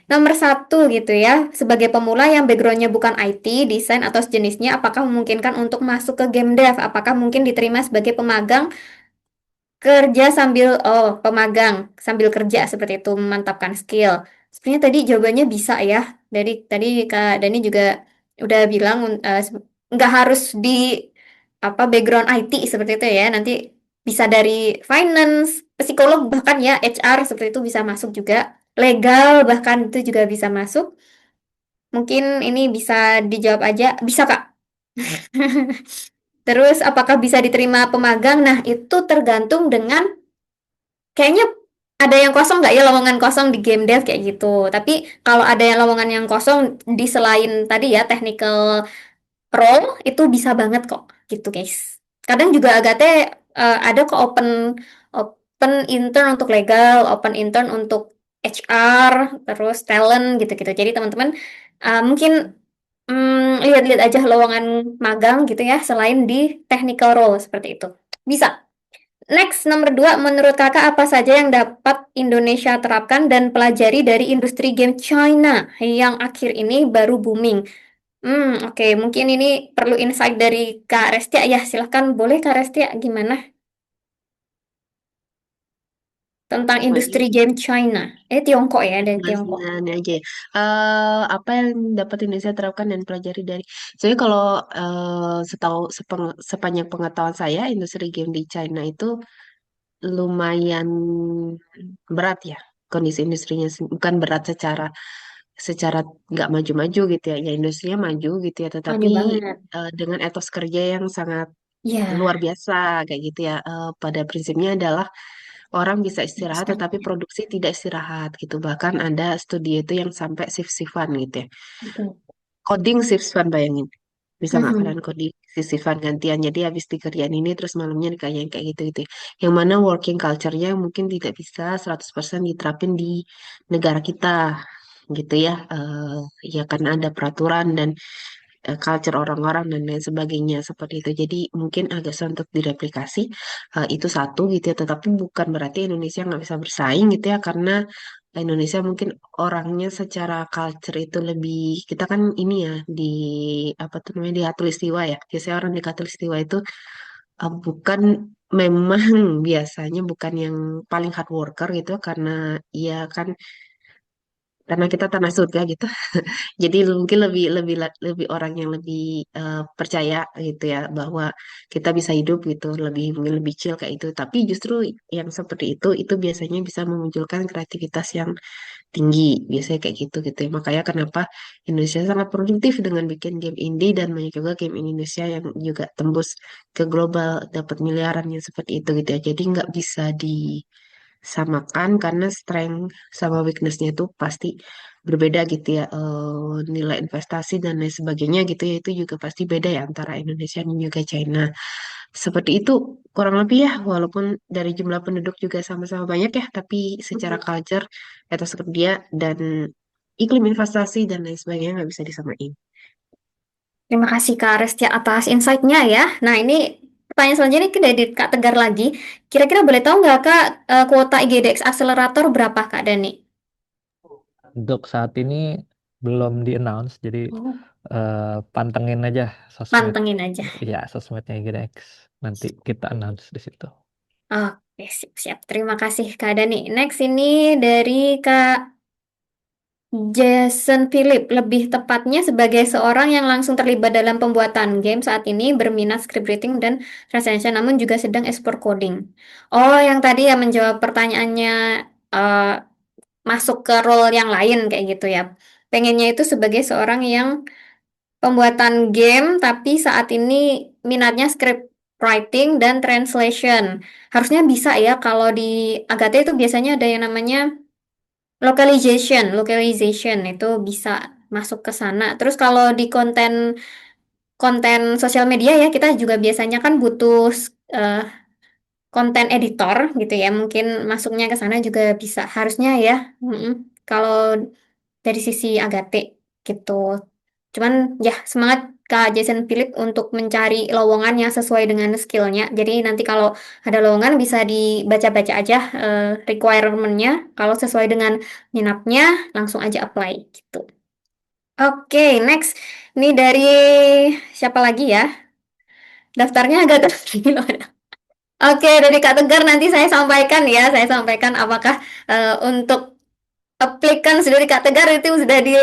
Nomor satu gitu ya, sebagai pemula yang backgroundnya bukan IT, desain atau sejenisnya, apakah memungkinkan untuk masuk ke game dev? Apakah mungkin diterima sebagai pemagang kerja sambil pemagang sambil kerja seperti itu memantapkan skill. Sebenarnya tadi jawabannya bisa ya. Dari tadi Kak Dani juga udah bilang nggak harus di background IT seperti itu ya. Nanti bisa dari finance, psikolog bahkan ya HR seperti itu bisa masuk juga. Legal bahkan itu juga bisa masuk. Mungkin ini bisa dijawab aja. Bisa Kak. Terus apakah bisa diterima pemagang? Nah, itu tergantung dengan kayaknya ada yang kosong nggak ya lowongan kosong di game dev kayak gitu. Tapi kalau ada yang lowongan yang kosong di selain tadi ya technical role itu bisa banget kok gitu guys. Kadang juga Agate ada kok open intern untuk legal, open intern untuk HR, terus talent gitu-gitu. Jadi teman-teman mungkin lihat-lihat aja lowongan magang gitu ya selain di technical role seperti itu. Bisa. Next, nomor dua, menurut kakak apa saja yang dapat Indonesia terapkan dan pelajari dari industri game China yang akhir ini baru booming? Oke, mungkin ini perlu insight dari Kak Restia ya. Silahkan, boleh Kak Restia gimana tentang industri Lagi game China? Tiongkok ya, dari Tiongkok. penjelasannya aja ya. Apa yang dapat Indonesia terapkan dan pelajari dari saya kalau setahu sepanjang pengetahuan saya industri game di China itu lumayan berat ya kondisi industrinya bukan berat secara secara nggak maju-maju gitu ya ya industrinya maju gitu ya tetapi Maju banget. dengan etos kerja yang sangat luar Ya, biasa kayak gitu ya. Pada prinsipnya adalah orang bisa istirahat tetapi produksi tidak istirahat gitu bahkan ada studi itu yang sampai shift-shiftan gitu ya betul. coding shift-shiftan bayangin Bisa nggak Mhm. kalian sisifan gantian? Jadi habis dikerjain ini terus malamnya dikerjain kayak gitu gitu. Yang mana working culture-nya mungkin tidak bisa 100% diterapin di negara kita gitu ya. Ya karena ada peraturan dan culture orang-orang dan lain sebagainya seperti itu. Jadi mungkin agak susah untuk direplikasi. Itu satu gitu ya. Tetapi bukan berarti Indonesia nggak bisa bersaing gitu ya karena Indonesia mungkin orangnya secara culture itu lebih kita kan ini ya di apa tuh namanya di Katulistiwa ya. Biasanya orang di Katulistiwa itu bukan memang biasanya bukan yang paling hard worker gitu karena ya kan karena kita tanah surga gitu. Jadi mungkin lebih lebih lebih orang yang lebih percaya gitu ya bahwa kita bisa hidup gitu, lebih mungkin lebih chill kayak itu. Tapi justru yang seperti itu biasanya bisa memunculkan kreativitas yang tinggi, biasanya kayak gitu gitu ya. Makanya kenapa Indonesia sangat produktif dengan bikin game indie dan banyak juga game Indonesia yang juga tembus ke global dapat miliaran yang seperti itu gitu ya. Jadi nggak bisa disamakan karena strength sama weakness-nya itu pasti berbeda gitu ya. Nilai investasi dan lain sebagainya gitu ya itu juga pasti beda ya antara Indonesia dan juga China. Seperti itu kurang lebih ya, walaupun dari jumlah penduduk juga sama-sama banyak ya, tapi secara culture, etos kerja, dan iklim investasi dan lain sebagainya nggak bisa disamain. Terima kasih Kak Restia atas insight-nya ya. Nah, ini pertanyaan selanjutnya ini dari Kak Tegar lagi. Kira-kira boleh tahu nggak Kak, kuota IGDX Accelerator berapa Kak Dani? Untuk saat ini belum di-announce, jadi Oh, pantengin aja sosmed, pantengin aja. ya sosmednya GDX. Nanti kita announce di situ. Oke, siap-siap. Terima kasih Kak Dani. Next ini dari Kak Jason Philip, lebih tepatnya sebagai seorang yang langsung terlibat dalam pembuatan game saat ini, berminat script writing dan translation, namun juga sedang explore coding. Oh, yang tadi ya menjawab pertanyaannya, eh, masuk ke role yang lain kayak gitu ya. Pengennya itu sebagai seorang yang pembuatan game, tapi saat ini minatnya script writing dan translation. Harusnya bisa ya, kalau di Agate itu biasanya ada yang namanya localization itu bisa masuk ke sana. Terus kalau di konten konten sosial media ya, kita juga biasanya kan butuh eh, konten editor gitu ya. Mungkin masuknya ke sana juga bisa. Harusnya ya. Mm-mm. Kalau dari sisi Agate gitu. Cuman ya semangat Kak Jason Philip untuk mencari lowongan yang sesuai dengan skillnya. Jadi nanti kalau ada lowongan bisa dibaca-baca aja requirement-nya. Kalau sesuai dengan minatnya langsung aja apply gitu. Oke, next. Ini dari siapa lagi ya? Daftarnya agak tergila. Oke, dari Kak Tegar nanti saya sampaikan ya. Saya sampaikan apakah untuk applicants dari Kak Tegar itu sudah di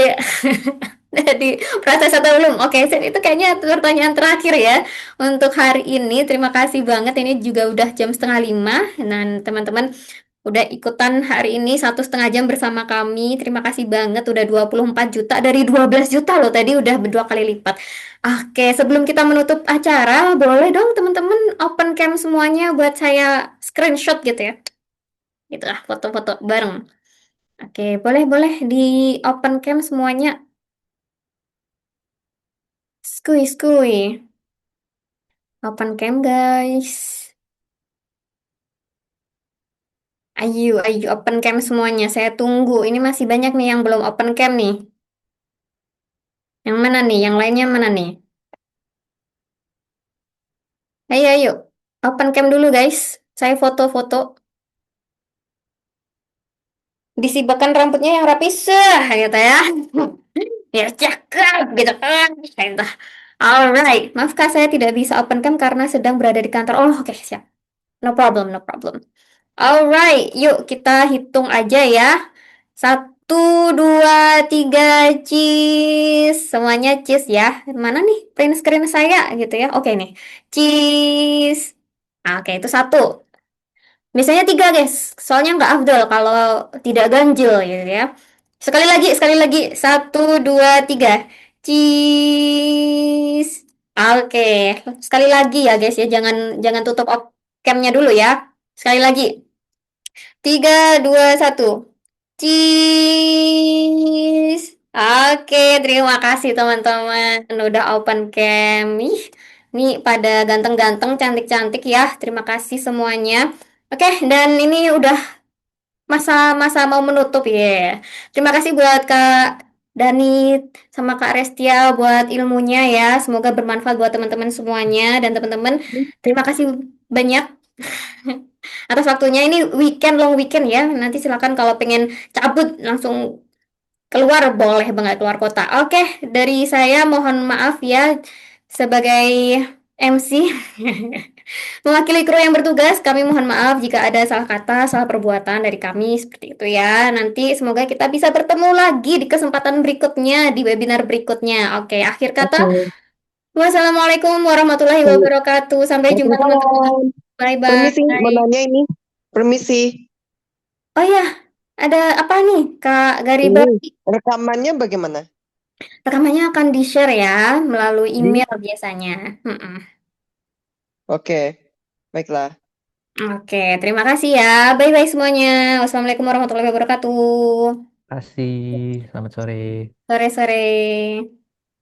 jadi proses atau belum? Oke, Sen, itu kayaknya pertanyaan terakhir ya untuk hari ini. Terima kasih banget. Ini juga udah jam setengah lima. Dan teman-teman udah ikutan hari ini 1,5 jam bersama kami. Terima kasih banget. Udah 24 juta dari 12 juta loh. Tadi udah berdua kali lipat. Oke, sebelum kita menutup acara, boleh dong teman-teman open cam semuanya buat saya screenshot gitu ya. Gitu lah, foto-foto bareng. Oke, boleh-boleh di open cam semuanya. Skui, skui. Open cam, guys. Ayo, ayo, open cam semuanya. Saya tunggu. Ini masih banyak nih yang belum open cam nih. Yang mana nih? Yang lainnya mana nih? Ayo, ayo. Open cam dulu, guys. Saya foto-foto. Disibakkan rambutnya yang rapi, seh, gitu ya. Ya, cakep, gitu. Gitu. Alright. Maafkah saya tidak bisa open cam karena sedang berada di kantor. Oh, oke, siap. No problem, no problem. Alright, yuk kita hitung aja ya. 1, 2, 3, cheese. Semuanya cheese ya. Mana nih print screen saya gitu ya. Oke nih. Cheese. Oke, itu satu. Biasanya tiga, guys. Soalnya nggak afdol kalau tidak ganjil gitu ya. Sekali lagi, sekali lagi. 1, 2, 3. Cheese. Oke. Sekali lagi ya, guys ya. Jangan jangan tutup camnya dulu ya. Sekali lagi. 3, 2, 1. Cheese. Oke, terima kasih teman-teman. Udah open cam. Ih, nih pada ganteng-ganteng, cantik-cantik ya. Terima kasih semuanya. Oke, dan ini udah masa-masa mau menutup ya. Terima kasih buat Kak Dani sama Kak Restia buat ilmunya ya. Semoga bermanfaat buat teman-teman semuanya dan teman-teman. Terima kasih banyak atas waktunya. Ini weekend, long weekend ya. Nanti silakan kalau pengen cabut langsung keluar boleh banget keluar kota. Oke, dari saya mohon maaf ya sebagai MC. Mewakili kru yang bertugas, kami mohon maaf jika ada salah kata, salah perbuatan dari kami seperti itu ya. Nanti semoga kita bisa bertemu lagi di kesempatan berikutnya, di webinar berikutnya. Oke, akhir kata, Oke. wassalamualaikum warahmatullahi wabarakatuh. Sampai jumpa teman-teman. Waalaikumsalam. Permisi, mau Bye-bye. nanya ini. Permisi. Oh ya, ada apa nih, Kak Ini Gariba? rekamannya bagaimana? Rekamannya akan di-share ya melalui Di? email biasanya. Mm-mm. Oke, baiklah. Oke, terima kasih ya. Bye-bye semuanya. Wassalamualaikum warahmatullahi wabarakatuh. Kasih, selamat sore. Sore-sore.